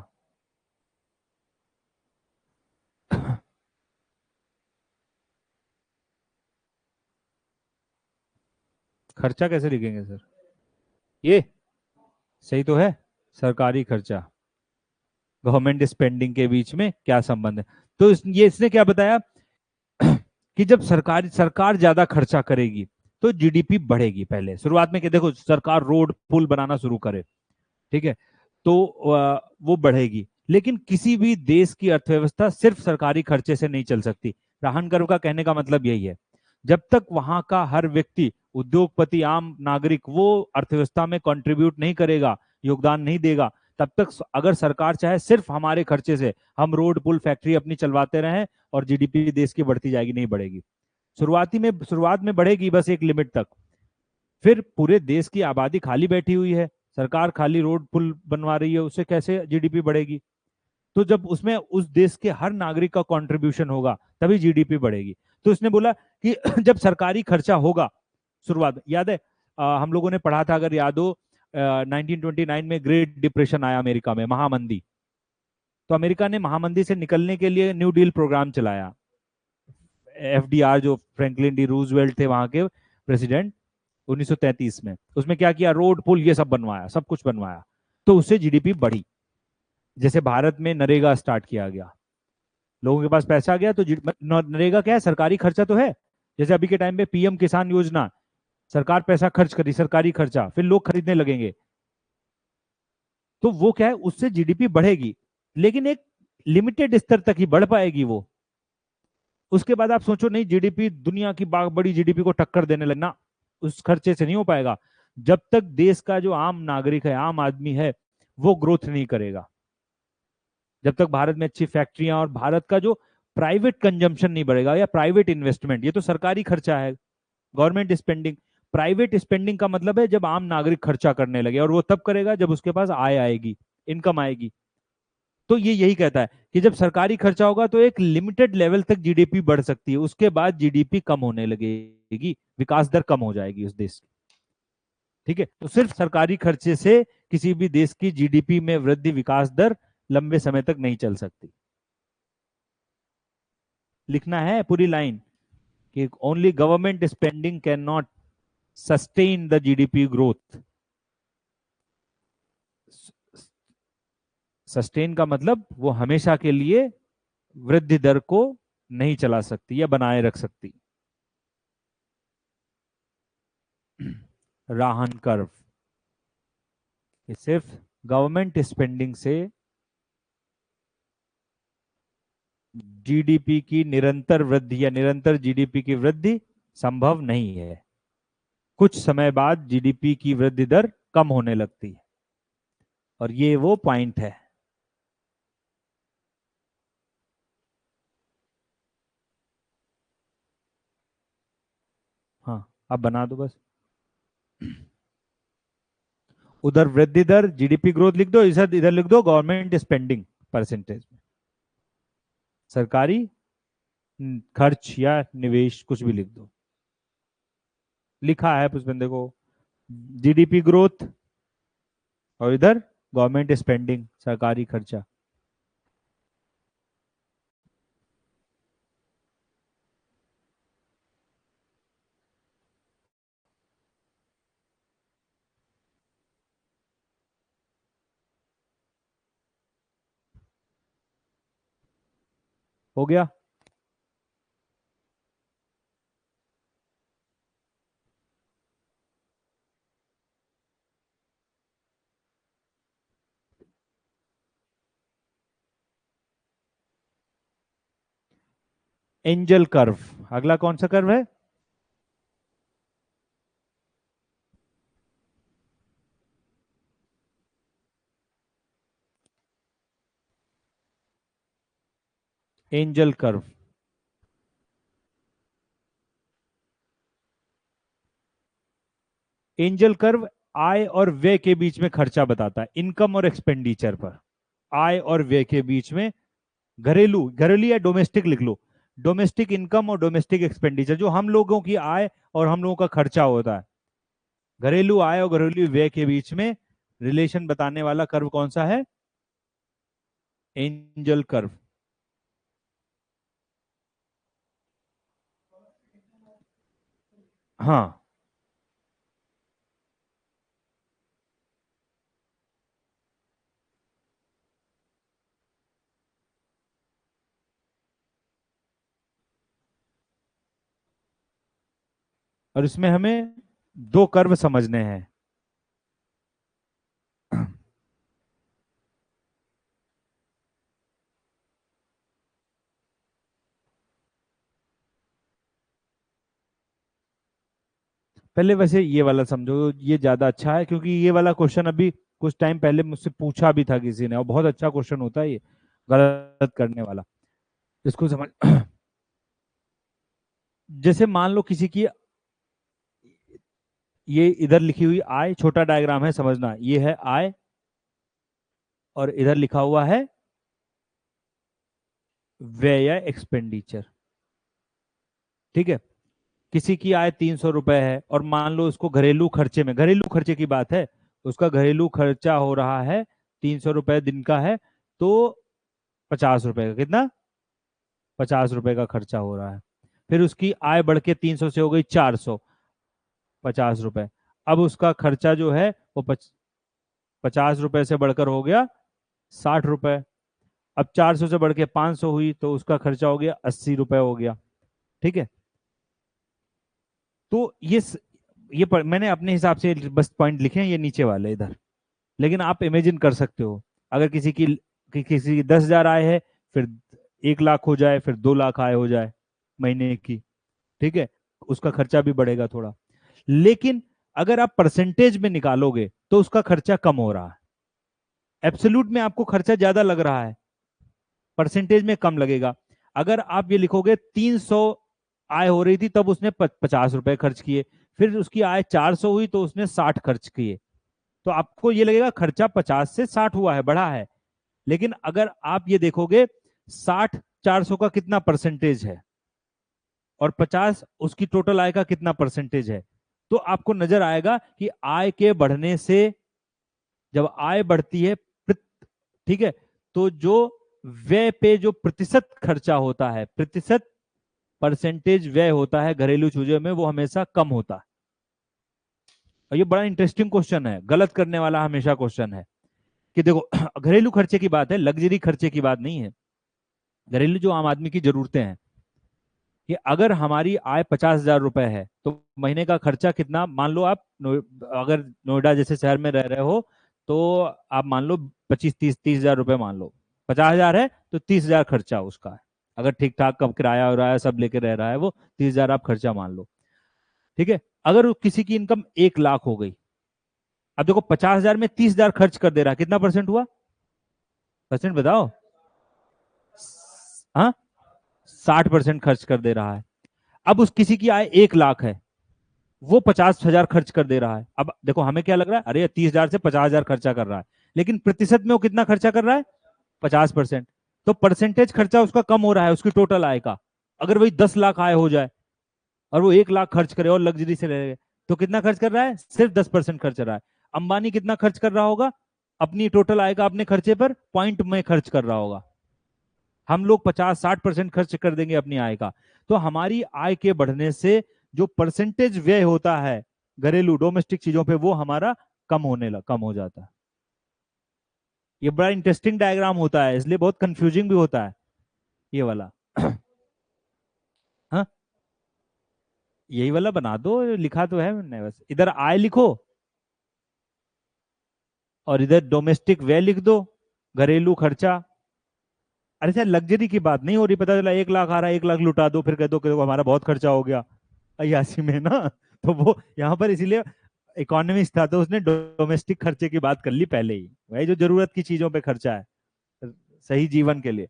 खर्चा कैसे लिखेंगे सर, ये सही तो है, सरकारी खर्चा, गवर्नमेंट स्पेंडिंग के बीच में क्या संबंध है। तो ये इसने क्या बताया कि जब सरकार ज्यादा खर्चा करेगी तो जीडीपी बढ़ेगी। पहले शुरुआत में कि देखो सरकार रोड पुल बनाना शुरू करे, ठीक है, तो वो बढ़ेगी, लेकिन किसी भी देश की अर्थव्यवस्था सिर्फ सरकारी खर्चे से नहीं चल सकती। राहन गर्व का कहने का मतलब यही है, जब तक वहां का हर व्यक्ति, उद्योगपति, आम नागरिक वो अर्थव्यवस्था में कंट्रीब्यूट नहीं करेगा, योगदान नहीं देगा, तब तक अगर सरकार चाहे सिर्फ हमारे खर्चे से हम रोड पुल फैक्ट्री अपनी चलवाते रहें और जीडीपी देश की बढ़ती जाएगी, नहीं बढ़ेगी। शुरुआत में बढ़ेगी बस एक लिमिट तक, फिर पूरे देश की आबादी खाली बैठी हुई है, सरकार खाली रोड पुल बनवा रही है, उससे कैसे जीडीपी बढ़ेगी। तो जब उसमें उस देश के हर नागरिक का कंट्रीब्यूशन होगा तभी जीडीपी बढ़ेगी। तो इसने बोला कि जब सरकारी खर्चा होगा, शुरुआत याद है, हम लोगों ने पढ़ा था, अगर याद हो, 1929 में ग्रेट डिप्रेशन आया अमेरिका में, महामंदी। तो अमेरिका ने महामंदी से निकलने के लिए न्यू डील प्रोग्राम चलाया। एफडीआर जो फ्रैंकलिन डी रूजवेल्ट थे वहां के प्रेसिडेंट, 1933 में। उसमें क्या किया, रोड पुल ये सब बनवाया, सब कुछ बनवाया, तो उससे जीडीपी बढ़ी। जैसे भारत में नरेगा स्टार्ट किया गया, लोगों के पास पैसा आ गया तो नरेगा क्या है, सरकारी खर्चा तो है। जैसे अभी के टाइम पे पीएम किसान योजना, सरकार पैसा खर्च करी, सरकारी खर्चा, फिर लोग खरीदने लगेंगे, तो वो क्या है, उससे जीडीपी बढ़ेगी, लेकिन एक लिमिटेड स्तर तक ही बढ़ पाएगी वो। उसके बाद आप सोचो नहीं जीडीपी दुनिया की बड़ी जीडीपी को टक्कर देने लगना, उस खर्चे से नहीं हो पाएगा। जब तक देश का जो आम नागरिक है, आम आदमी है, वो ग्रोथ नहीं करेगा, जब तक भारत में अच्छी फैक्ट्रियां और भारत का जो प्राइवेट कंजम्पशन नहीं बढ़ेगा, या प्राइवेट इन्वेस्टमेंट, ये तो सरकारी खर्चा है, गवर्नमेंट स्पेंडिंग। प्राइवेट स्पेंडिंग का मतलब है जब आम नागरिक खर्चा करने लगे, और वो तब करेगा जब उसके पास आय आएगी, इनकम आएगी। तो ये यही कहता है कि जब सरकारी खर्चा होगा तो एक लिमिटेड लेवल तक जीडीपी बढ़ सकती है, उसके बाद जीडीपी कम होने लगेगी, विकास दर कम हो जाएगी उस देश की। ठीक है, तो सिर्फ सरकारी खर्चे से किसी भी देश की जीडीपी में वृद्धि, विकास दर लंबे समय तक नहीं चल सकती। लिखना है पूरी लाइन कि only government spending can not sustain the GDP growth. Sustain का मतलब वो हमेशा के लिए वृद्धि दर को नहीं चला सकती या बनाए रख सकती। राहन कर्व, ये सिर्फ गवर्नमेंट स्पेंडिंग से जीडीपी की निरंतर वृद्धि या निरंतर जीडीपी की वृद्धि संभव नहीं है। कुछ समय बाद जीडीपी की वृद्धि दर कम होने लगती है, और ये वो पॉइंट है। हाँ, अब बना दो बस। उधर वृद्धि दर जीडीपी ग्रोथ लिख दो, इधर इधर लिख दो गवर्नमेंट स्पेंडिंग परसेंटेज में, सरकारी खर्च या निवेश, कुछ भी लिख दो। लिखा है पुष्पेंद्र को, जीडीपी ग्रोथ और इधर गवर्नमेंट स्पेंडिंग, सरकारी खर्चा। हो गया। एंजल कर्व, अगला कौन सा कर्व है? Angel curve. एंजल कर्व आय और व्यय के बीच में खर्चा बताता है, इनकम और एक्सपेंडिचर पर, आय और व्यय के बीच में, घरेलू, घरेलू या डोमेस्टिक लिख लो, डोमेस्टिक इनकम और डोमेस्टिक एक्सपेंडिचर, जो हम लोगों की आय और हम लोगों का खर्चा होता है, घरेलू आय और घरेलू व्यय के बीच में रिलेशन बताने वाला कर्व कौन सा है? Angel curve. हाँ, और इसमें हमें दो कर्व समझने हैं। पहले वैसे ये वाला समझो, ये ज्यादा अच्छा है, क्योंकि ये वाला क्वेश्चन अभी कुछ टाइम पहले मुझसे पूछा भी था किसी ने, और बहुत अच्छा क्वेश्चन होता है ये, गलत करने वाला। इसको समझ जैसे मान लो किसी की, ये इधर लिखी हुई आय, छोटा डायग्राम है समझना, ये है आय, और इधर लिखा हुआ है व्यय या एक्सपेंडिचर। ठीक है, किसी की आय 300 रुपए है, और मान लो उसको घरेलू खर्चे में, घरेलू खर्चे की बात है, उसका घरेलू खर्चा हो रहा है 300 रुपए दिन का है, तो 50 रुपए का, कितना, 50 रुपए का खर्चा हो रहा है। फिर उसकी आय बढ़ के 300 से हो गई 400, 50 रुपए। अब उसका खर्चा जो है वो 50 रुपए से बढ़कर हो गया 60 रुपए। अब 400 से बढ़ के 500 हुई तो उसका खर्चा हो गया 80 रुपए हो गया। ठीक है। तो मैंने अपने हिसाब से बस पॉइंट लिखे हैं, ये नीचे वाले इधर। लेकिन आप इमेजिन कर सकते हो, अगर किसी की 10,000 आय है, फिर 1 लाख हो जाए, फिर 2 लाख आय हो जाए महीने की। ठीक है। उसका खर्चा भी बढ़ेगा थोड़ा। लेकिन अगर आप परसेंटेज में निकालोगे तो उसका खर्चा कम हो रहा है। एब्सोल्यूट में आपको खर्चा ज्यादा लग रहा है, परसेंटेज में कम लगेगा। अगर आप ये लिखोगे 300 आय हो रही थी तब उसने 50 रुपए खर्च किए, फिर उसकी आय 400 हुई तो उसने 60 खर्च किए, तो आपको ये लगेगा खर्चा 50 से 60 हुआ है, बढ़ा है। लेकिन अगर आप ये देखोगे 60 400 का कितना परसेंटेज है और 50 उसकी टोटल आय का कितना परसेंटेज है, तो आपको नजर आएगा कि आय के बढ़ने से, जब आय बढ़ती है, ठीक है, तो जो व्यय पे जो प्रतिशत खर्चा होता है, प्रतिशत परसेंटेज व्यय होता है घरेलू चूजे में, वो हमेशा कम होता है। और ये बड़ा इंटरेस्टिंग क्वेश्चन है, गलत करने वाला हमेशा क्वेश्चन है कि देखो घरेलू खर्चे की बात है, लग्जरी खर्चे की बात नहीं है। घरेलू जो आम आदमी की जरूरतें हैं, कि अगर हमारी आय 50,000 रुपए है तो महीने का खर्चा कितना, मान लो आप अगर नोएडा जैसे शहर में रह रहे हो तो आप मान लो 25 30 30 हजार रुपए मान लो। 50,000 है तो 30,000 खर्चा उसका है, अगर ठीक ठाक कब किराया हो रहा है सब लेके रह रहा है, वो 30,000 आप खर्चा मान लो। ठीक है। अगर किसी की इनकम 1 लाख हो गई, अब देखो 50,000 में 30,000 खर्च कर दे रहा है, कितना परसेंट हुआ? परसेंट बताओ। हाँ, 60% खर्च कर दे रहा है। अब उस किसी की आय 1 लाख है, वो 50,000 खर्च कर दे रहा है। अब देखो हमें क्या लग रहा है, अरे 30,000 से 50,000 खर्चा कर रहा है, लेकिन प्रतिशत में वो कितना खर्चा कर रहा है? 50%। तो परसेंटेज खर्चा उसका कम हो रहा है उसकी टोटल आय का। अगर वही 10 लाख आय हो जाए और वो 1 लाख खर्च करे और लग्जरी से रहे, तो कितना खर्च कर रहा है? सिर्फ 10% खर्च कर रहा है। अंबानी कितना खर्च कर रहा होगा अपनी टोटल आय का? अपने खर्चे पर पॉइंट में खर्च कर रहा होगा। हम लोग 50 60% खर्च कर देंगे अपनी आय का। तो हमारी आय के बढ़ने से जो परसेंटेज व्यय होता है घरेलू डोमेस्टिक चीजों पे, वो हमारा कम हो जाता है। ये बड़ा इंटरेस्टिंग डायग्राम होता है, इसलिए बहुत कंफ्यूजिंग भी होता है ये वाला। हाँ, यही वाला बना दो, लिखा तो है मैंने, बस इधर आय लिखो और इधर डोमेस्टिक व्यय लिख दो, घरेलू खर्चा। अरे सर लग्जरी की बात नहीं हो रही, पता चला 1 लाख आ रहा है, 1 लाख लुटा दो, फिर कह दो कि देखो हमारा बहुत खर्चा हो गया अय्यासी में ना। तो वो यहाँ पर इसीलिए इकोनॉमिस्ट था तो उसने डोमेस्टिक खर्चे की बात कर ली पहले ही, वही जो जरूरत की चीजों पे खर्चा है सही जीवन के लिए।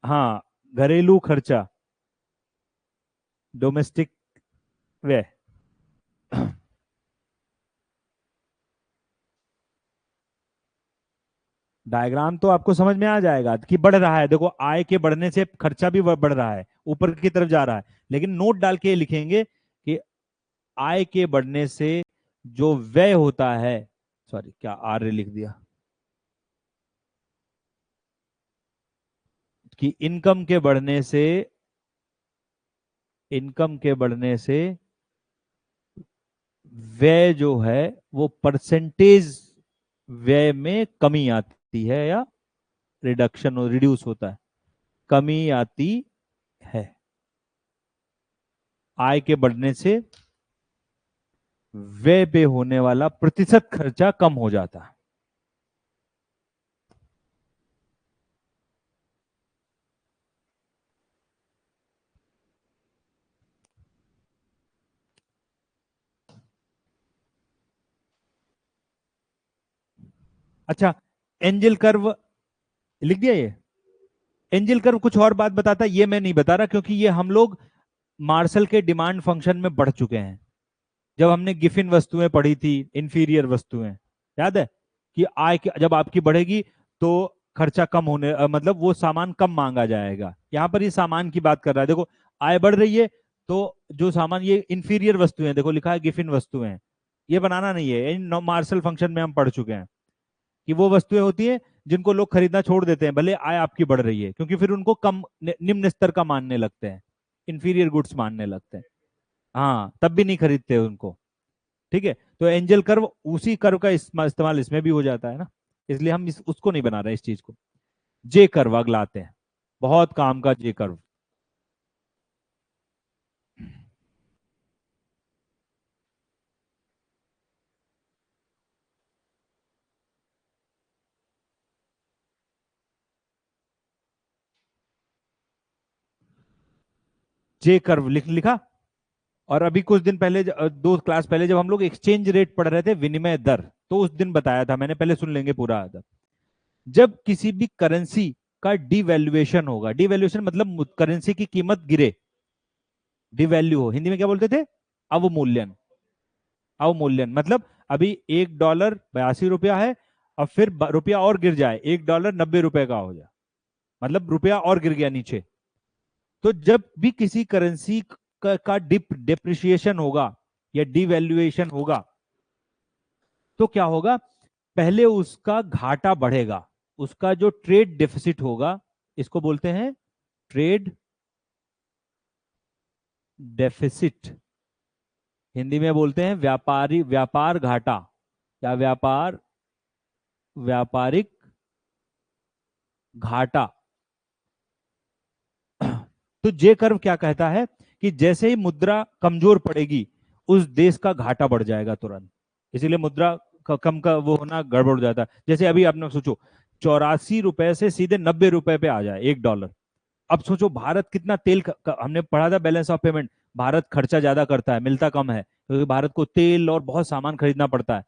हाँ, घरेलू खर्चा, डोमेस्टिक व्यय। डायग्राम तो आपको समझ में आ जाएगा कि बढ़ रहा है, देखो आय के बढ़ने से खर्चा भी बढ़ रहा है, ऊपर की तरफ जा रहा है। लेकिन नोट डाल के लिखेंगे कि आय के बढ़ने से जो व्यय होता है, सॉरी क्या आर्य लिख दिया, कि इनकम के बढ़ने से व्यय जो है वो परसेंटेज व्यय में कमी आती है, या रिड्यूस होता है, कमी आती है। आय के बढ़ने से व्यय पे होने वाला प्रतिशत खर्चा कम हो जाता है। अच्छा, एंजल कर्व लिख दिया ये। एंजल कर्व कुछ और बात बताता है, ये मैं नहीं बता रहा क्योंकि ये हम लोग मार्शल के डिमांड फंक्शन में बढ़ चुके हैं। जब हमने गिफिन वस्तुएं पढ़ी थी, इंफीरियर वस्तुएं, याद है कि जब आपकी बढ़ेगी तो खर्चा कम होने मतलब वो सामान कम मांगा जाएगा। यहां पर ये सामान की बात कर रहा है, देखो आय बढ़ रही है तो जो सामान, ये इंफीरियर वस्तुएं, देखो लिखा है गिफिन वस्तुएं, ये बनाना नहीं है, इन मार्शल फंक्शन में हम पढ़ चुके हैं कि वो वस्तुएं होती हैं जिनको लोग खरीदना छोड़ देते हैं भले आय आपकी बढ़ रही है, क्योंकि फिर उनको कम निम्न स्तर का मानने लगते हैं, इंफीरियर गुड्स मानने लगते हैं। हाँ, तब भी नहीं खरीदते उनको। ठीक है, तो एंजल कर्व, उसी कर्व का इस्तेमाल इसमें भी हो जाता है ना, इसलिए हम उसको नहीं बना रहे इस चीज को। जे कर्व अगला आते हैं, बहुत काम का जे कर्व। जे कर्व लिखा। और अभी कुछ दिन पहले, दो क्लास पहले, जब हम लोग एक्सचेंज रेट पढ़ रहे थे, विनिमय दर, तो उस दिन बताया था मैंने, पहले सुन लेंगे पूरा दर। जब किसी भी करेंसी का डिवैल्यूएशन होगा, डिवैल्यूएशन मतलब करेंसी की कीमत गिरे, डिवैल्यू हो, हिंदी में क्या बोलते थे, अवमूल्यन। अवमूल्यन मतलब अभी $1 82 है, अब फिर रुपया और गिर जाए, $1 90 का हो जाए, मतलब रुपया और गिर गया नीचे। तो जब भी किसी करेंसी का डिप्रिसिएशन होगा या डिवैल्यूएशन होगा, तो क्या होगा, पहले उसका घाटा बढ़ेगा, उसका जो ट्रेड डेफिसिट होगा, इसको बोलते हैं ट्रेड डेफिसिट, हिंदी में बोलते हैं व्यापार घाटा, या व्यापारिक घाटा। तो जे कर्व क्या कहता है कि जैसे ही मुद्रा कमजोर पड़ेगी, उस देश का घाटा बढ़ जाएगा तुरंत। इसीलिए मुद्रा कम का वो होना गड़बड़ हो जाता है। जैसे अभी आपने सोचो, ₹84 से सीधे $90 पे आ जाए $1। अब सोचो भारत कितना तेल हमने पढ़ा था बैलेंस ऑफ पेमेंट, भारत खर्चा ज्यादा करता है, मिलता कम है, क्योंकि भारत को तेल और बहुत सामान खरीदना पड़ता है।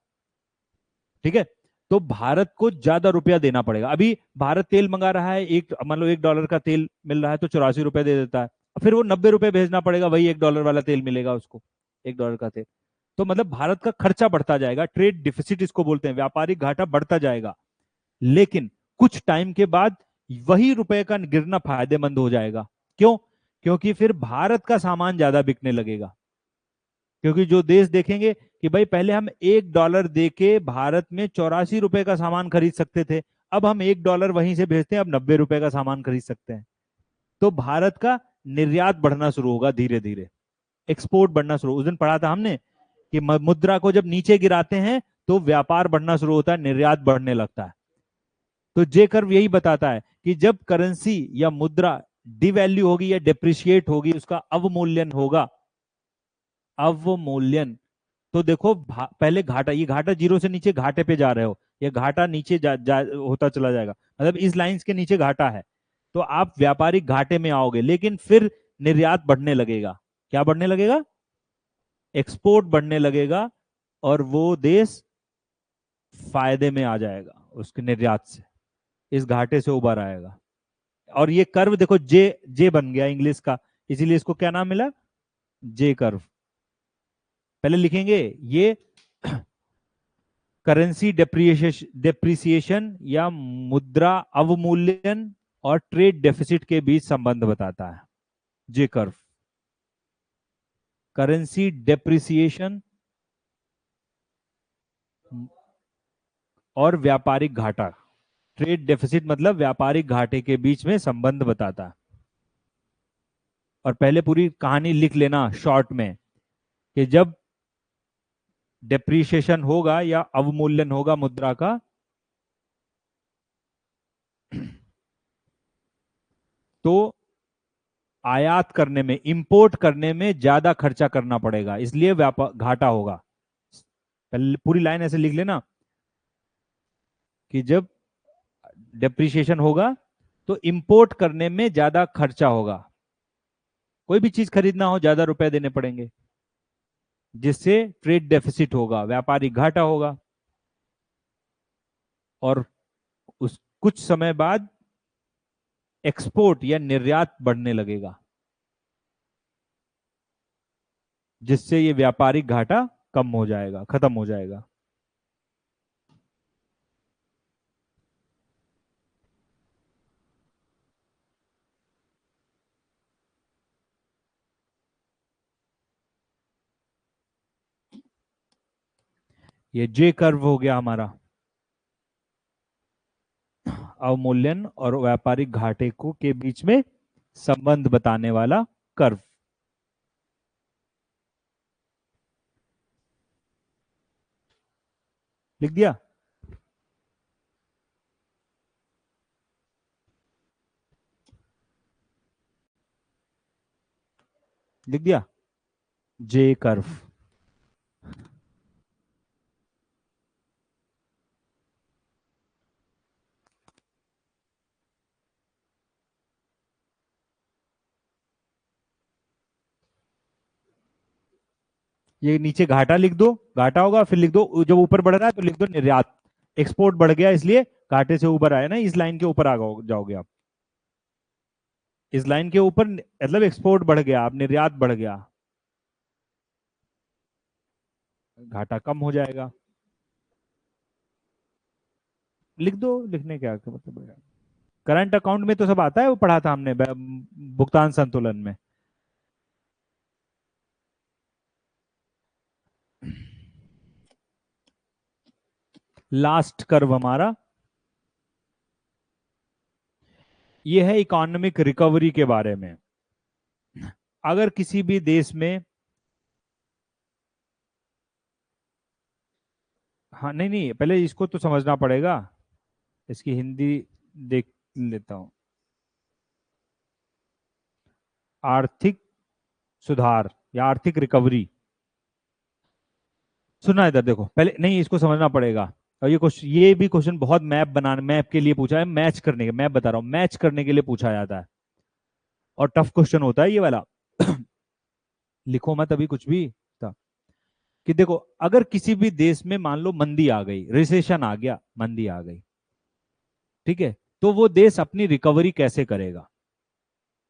ठीक है, तो भारत को ज्यादा रुपया देना पड़ेगा। अभी भारत तेल मंगा रहा है, एक मान लो $1 का तेल मिल रहा है, तो ₹84 दे देता है, फिर वो $90 भेजना पड़ेगा, वही $1 वाला तेल मिलेगा उसको, $1 का तेल। तो मतलब भारत का खर्चा बढ़ता जाएगा, ट्रेड डिफिसिट इसको बोलते हैं, व्यापारिक घाटा बढ़ता जाएगा। लेकिन कुछ टाइम के बाद वही रुपए का गिरना फायदेमंद हो जाएगा। क्यों? क्योंकि फिर भारत का सामान ज्यादा बिकने लगेगा। क्योंकि जो देश देखेंगे कि भाई पहले हम $1 दे के भारत में ₹84 का सामान खरीद सकते थे, अब हम $1 वहीं से भेजते हैं, अब $90 का सामान खरीद सकते हैं। तो भारत का निर्यात बढ़ना शुरू होगा धीरे धीरे, एक्सपोर्ट बढ़ना शुरू। उस दिन पढ़ा था हमने कि मुद्रा को जब नीचे गिराते हैं, तो व्यापार बढ़ना शुरू होता है, निर्यात बढ़ने लगता है। तो जे कर्व यही बताता है कि जब करेंसी या मुद्रा डिवैल्यू होगी या डेप्रिशिएट होगी, उसका अवमूल्यन होगा, अवमूल्यन, तो देखो पहले घाटा, ये घाटा जीरो से नीचे घाटे पे जा रहे हो, ये घाटा नीचे होता चला जाएगा, मतलब इस लाइंस के नीचे घाटा है, तो आप व्यापारिक घाटे में आओगे। लेकिन फिर निर्यात बढ़ने लगेगा, क्या बढ़ने लगेगा, एक्सपोर्ट बढ़ने लगेगा, और वो देश फायदे में आ जाएगा उसके निर्यात से, इस घाटे से उबर आएगा। और ये कर्व देखो, जे जे बन गया इंग्लिश का, इसीलिए इसको क्या नाम मिला, जे कर्व। पहले लिखेंगे ये करेंसी डेप्रिसिएशन या मुद्रा अवमूल्यन और ट्रेड डेफिसिट के बीच संबंध बताता है, जे कर्व। करेंसी डेप्रिसिएशन और व्यापारिक घाटा, ट्रेड डेफिसिट मतलब व्यापारिक घाटे के बीच में संबंध बताता है। और पहले पूरी कहानी लिख लेना शॉर्ट में, कि जब डेप्रिसिएशन होगा या अवमूल्यन होगा मुद्रा का, तो आयात करने में, इंपोर्ट करने में ज्यादा खर्चा करना पड़ेगा, इसलिए व्यापार घाटा होगा। पहले पूरी लाइन ऐसे लिख लेना कि जब डेप्रिसिएशन होगा, तो इंपोर्ट करने में ज्यादा खर्चा होगा, कोई भी चीज खरीदना हो ज्यादा रुपए देने पड़ेंगे, जिससे ट्रेड डेफिसिट होगा, व्यापारिक घाटा होगा। और उस कुछ समय बाद एक्सपोर्ट या निर्यात बढ़ने लगेगा, जिससे ये व्यापारिक घाटा कम हो जाएगा, खत्म हो जाएगा। ये जे कर्व हो गया हमारा, अवमूल्यन और व्यापारिक घाटे को के बीच में संबंध बताने वाला कर्व। लिख दिया? लिख दिया? J curve. ये नीचे घाटा लिख दो, घाटा होगा, फिर लिख दो जब ऊपर बढ़ रहा है तो लिख दो निर्यात, एक्सपोर्ट बढ़ गया इसलिए घाटे से ऊपर आया ना, इस लाइन के ऊपर आ जाओगे आप। इस लाइन के ऊपर मतलब एक्सपोर्ट बढ़ गया, आप निर्यात बढ़ गया, घाटा कम हो जाएगा। लिख दो, लिखने क्या मतलब। करंट अकाउंट में तो सब आता है, वो पढ़ा था हमने भुगतान संतुलन में। लास्ट कर्व हमारा ये है इकोनॉमिक रिकवरी के बारे में। अगर किसी भी देश में, हाँ नहीं नहीं, पहले इसको तो समझना पड़ेगा, इसकी हिंदी देख लेता हूं। आर्थिक सुधार या आर्थिक रिकवरी, सुना इधर देखो, पहले नहीं इसको समझना पड़ेगा। और ये क्वेश्चन, ये भी क्वेश्चन बहुत मैप बनाने, मैप के लिए पूछा है, मैच करने के, मैं बता रहा हूँ मैच करने के लिए पूछा जाता है, और टफ क्वेश्चन होता है ये वाला। लिखो मत अभी कुछ भी था। कि देखो, अगर किसी भी देश में मान लो मंदी आ गई, रिसेशन आ गया, मंदी आ गई, ठीक है, तो वो देश अपनी रिकवरी कैसे करेगा?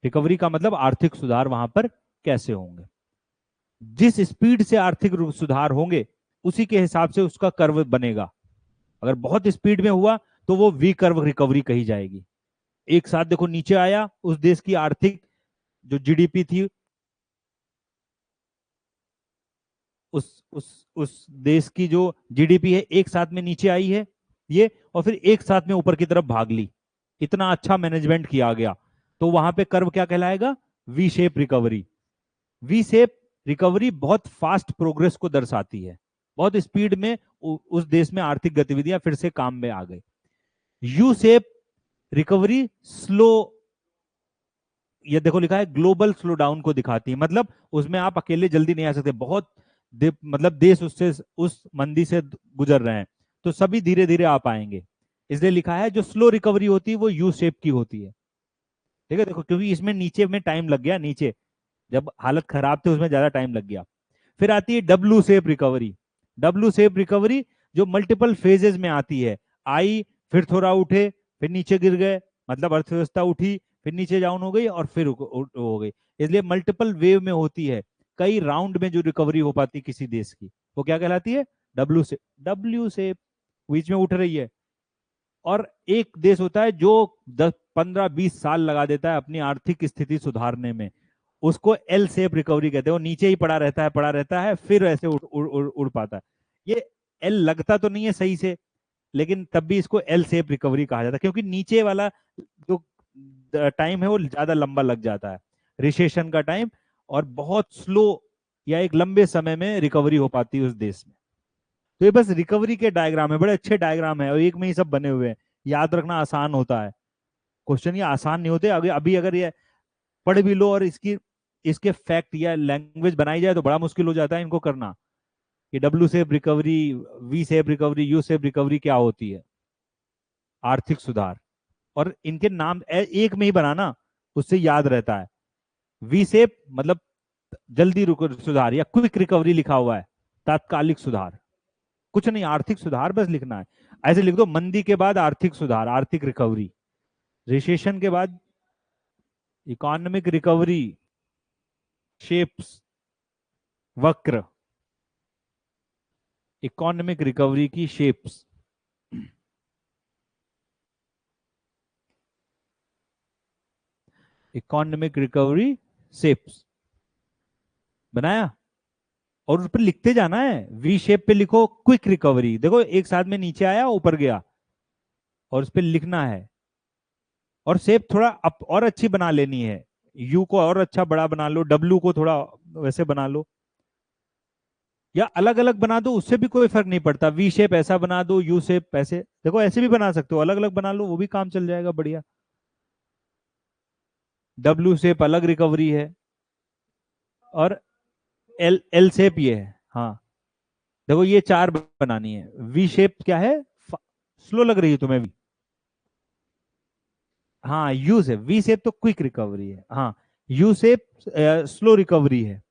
रिकवरी का मतलब आर्थिक सुधार वहां पर कैसे होंगे? जिस स्पीड से आर्थिक सुधार होंगे उसी के हिसाब से उसका कर्व बनेगा। अगर बहुत स्पीड में हुआ तो वो वी कर्व रिकवरी कही जाएगी। एक साथ देखो नीचे आया उस देश की आर्थिक जो जीडीपी थी, उस देश की जो जीडीपी है एक साथ में नीचे आई है ये, और फिर एक साथ में ऊपर की तरफ भाग ली, इतना अच्छा मैनेजमेंट किया गया, तो वहां पे कर्व क्या कहलाएगा? V shape recovery. V shape recovery बहुत फास्ट प्रोग्रेस को दर्शाती है, बहुत स्पीड में उस देश में आर्थिक गतिविधियां फिर से काम में आ गई। यू शेप रिकवरी स्लो, ये देखो लिखा है ग्लोबल स्लो डाउन को दिखाती है, मतलब उसमें आप अकेले जल्दी नहीं आ सकते, बहुत मतलब देश उससे उस मंदी से गुजर रहे हैं, तो सभी धीरे धीरे आ पाएंगे। इसलिए लिखा है जो स्लो रिकवरी होती है वो यू शेप की होती है। ठीक है, देखो क्योंकि इसमें नीचे में टाइम लग गया, नीचे जब हालत खराब थी उसमें ज्यादा टाइम लग गया। फिर आती है W shape recovery. W shape recovery जो मल्टीपल फेजेस में आती है, आई, फिर थोड़ा उठे, फिर नीचे गिर गए, मतलब अर्थव्यवस्था उठी, फिर नीचे डाउन हो गई, और फिर हो गई। इसलिए मल्टीपल वेव में होती है, कई राउंड में जो रिकवरी हो पाती किसी देश की, वो क्या कहलाती है? W shape. डब्ल्यू शेप बीच में उठ रही है। और एक देश होता है जो 10 15 20 साल लगा देता है अपनी आर्थिक स्थिति सुधारने में, उसको एल शेप रिकवरी कहते हैं। वो नीचे ही पड़ा रहता है, फिर ऐसे उड़ पाता है। ये एल लगता तो नहीं है सही से, लेकिन तब भी इसको एल शेप रिकवरी कहा जाता है, क्योंकि नीचे वाला जो टाइम है वो ज्यादा लंबा लग जाता है, रिसेशन का टाइम, और बहुत स्लो या एक लंबे समय में रिकवरी हो पाती है उस देश में। तो ये बस रिकवरी के डायग्राम है, बड़े अच्छे डायग्राम है, और एक में ही सब बने हुए हैं, याद रखना आसान होता है। क्वेश्चन ये आसान नहीं होते, अभी अभी अगर ये पढ़ भी लो और इसकी इसके फैक्ट या लैंग्वेज बनाई जाए तो बड़ा मुश्किल हो जाता है इनको करना, कि W shape recovery, V shape recovery, U shape recovery क्या होती है, आर्थिक सुधार। और इनके नाम एक में ही बनाना, उससे याद रहता है। वी सेप मतलब जल्दी सुधार, या क्विक रिकवरी लिखा हुआ है, तात्कालिक सुधार, कुछ नहीं, आर्थिक सुधार बस लिखना है। ऐसे लिख दो, मंदी के बाद आर्थिक सुधार, आर्थिक रिकवरी, रिसेशन के बाद इकोनॉमिक रिकवरी, शेप्स, वक्र, इकोनॉमिक रिकवरी की शेप्स। इकोनॉमिक रिकवरी शेप्स बनाया, और उस पर लिखते जाना है, वी शेप पे लिखो क्विक रिकवरी, देखो एक साथ में नीचे आया ऊपर गया, और उस पर लिखना है। और शेप थोड़ा अप और अच्छी बना लेनी है, यू को और अच्छा बड़ा बना लो, डब्ल्यू को थोड़ा वैसे बना लो। या अलग अलग बना दो, उससे भी कोई फर्क नहीं पड़ता। वी शेप ऐसा बना दो, यू शेप ऐसे, देखो ऐसे भी बना सकते हो, अलग अलग बना लो, वो भी काम चल जाएगा बढ़िया। डब्ल्यू शेप अलग रिकवरी है, और एल एल शेप ये है। हाँ, देखो ये चार बनानी है। वी शेप क्या है, स्लो लग रही है तुम्हें भी। हाँ, यू शेप, वी शेप तो क्विक रिकवरी है, हाँ। यू शेप स्लो रिकवरी है।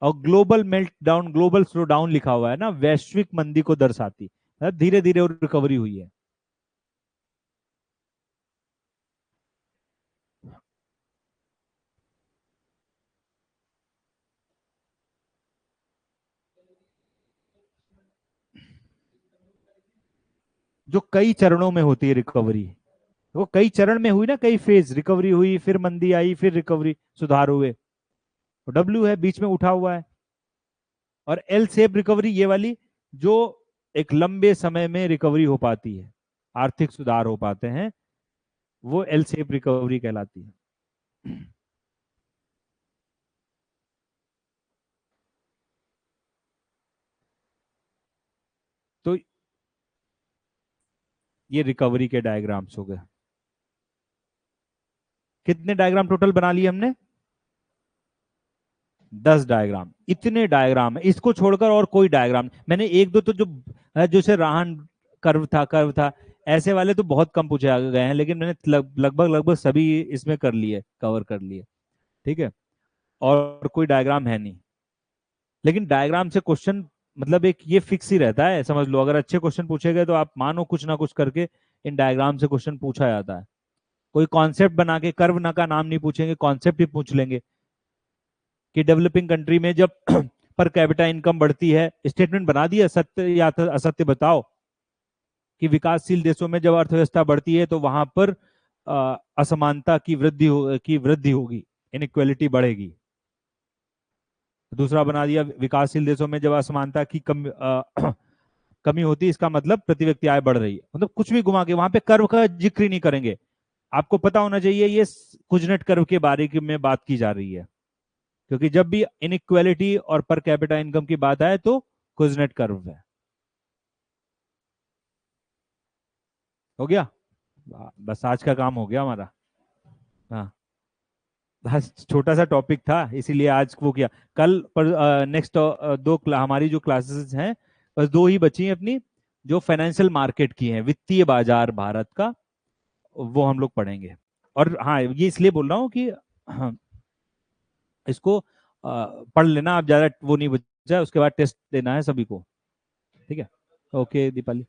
और global melt down, global slow down लिखा हुआ है ना, वैश्विक मंदी को दर्शाती, धीरे धीरे और रिकवरी हुई है। जो कई चरणों में होती है रिकवरी, वो कई चरण में हुई ना, कई फेज रिकवरी हुई, फिर मंदी आई, फिर रिकवरी, सुधार हुए। डब्ल्यू है बीच में उठा हुआ है। और एल शेप रिकवरी ये वाली, जो एक लंबे समय में रिकवरी हो पाती है, आर्थिक सुधार हो पाते हैं, वो एल शेप रिकवरी कहलाती है। तो ये रिकवरी के डायग्राम्स हो गए। कितने डायग्राम टोटल बना लिए हमने? 10 डायग्राम। इतने डायग्राम है, इसको छोड़कर और कोई डायग्राम मैंने एक दो तो जो जैसे राहन कर्व था, ऐसे वाले तो बहुत कम पूछे आ गए हैं, लेकिन मैंने लगभग लगभग सभी इसमें कर लिए, कवर कर लिए। ठीक है, और कोई डायग्राम है नहीं। लेकिन डायग्राम से क्वेश्चन मतलब एक ये फिक्स ही रहता है, समझ लो, अगर अच्छे क्वेश्चन पूछे गए तो आप मानो कुछ ना कुछ करके इन डायग्राम से क्वेश्चन पूछा जाता है। कोई कॉन्सेप्ट बना के, कर्व ना का नाम नहीं पूछेंगे, कॉन्सेप्ट ही पूछ लेंगे कि डेवलपिंग कंट्री में जब पर कैपिटा इनकम बढ़ती है, स्टेटमेंट बना दिया, सत्य या असत्य बताओ, कि विकासशील देशों में जब अर्थव्यवस्था बढ़ती है तो वहां पर असमानता की वृद्धि होगी, इनइक्वालिटी बढ़ेगी। दूसरा बना दिया, विकासशील देशों में जब असमानता की कमी होती है, इसका मतलब प्रति व्यक्ति आय बढ़ रही है। मतलब कुछ भी घुमा के वहां पे कर्व का जिक्र ही नहीं करेंगे। आपको पता होना चाहिए ये कुजनेट कर्व के बारे में बात की जा रही है, क्योंकि जब भी इनइक्वालिटी और पर कैपिटा इनकम की बात आए तो कुजनेट कर्व है। हो गया, बस आज का काम हो गया हमारा। हाँ, आज छोटा सा टॉपिक था इसीलिए आज वो किया। कल पर नेक्स्ट हमारी जो क्लासेस हैं, बस दो ही बची हैं अपनी, जो फाइनेंशियल मार्केट की हैं, वित्तीय बाजार भारत का, वो हम लोग पढ़ेंगे। और हाँ, ये इसलिए बोल रहा हूँ कि हाँ, इसको पढ़ लेना आप, ज्यादा वो नहीं बचा है, उसके बाद टेस्ट देना है सभी को। ठीक है, ओके दीपाली।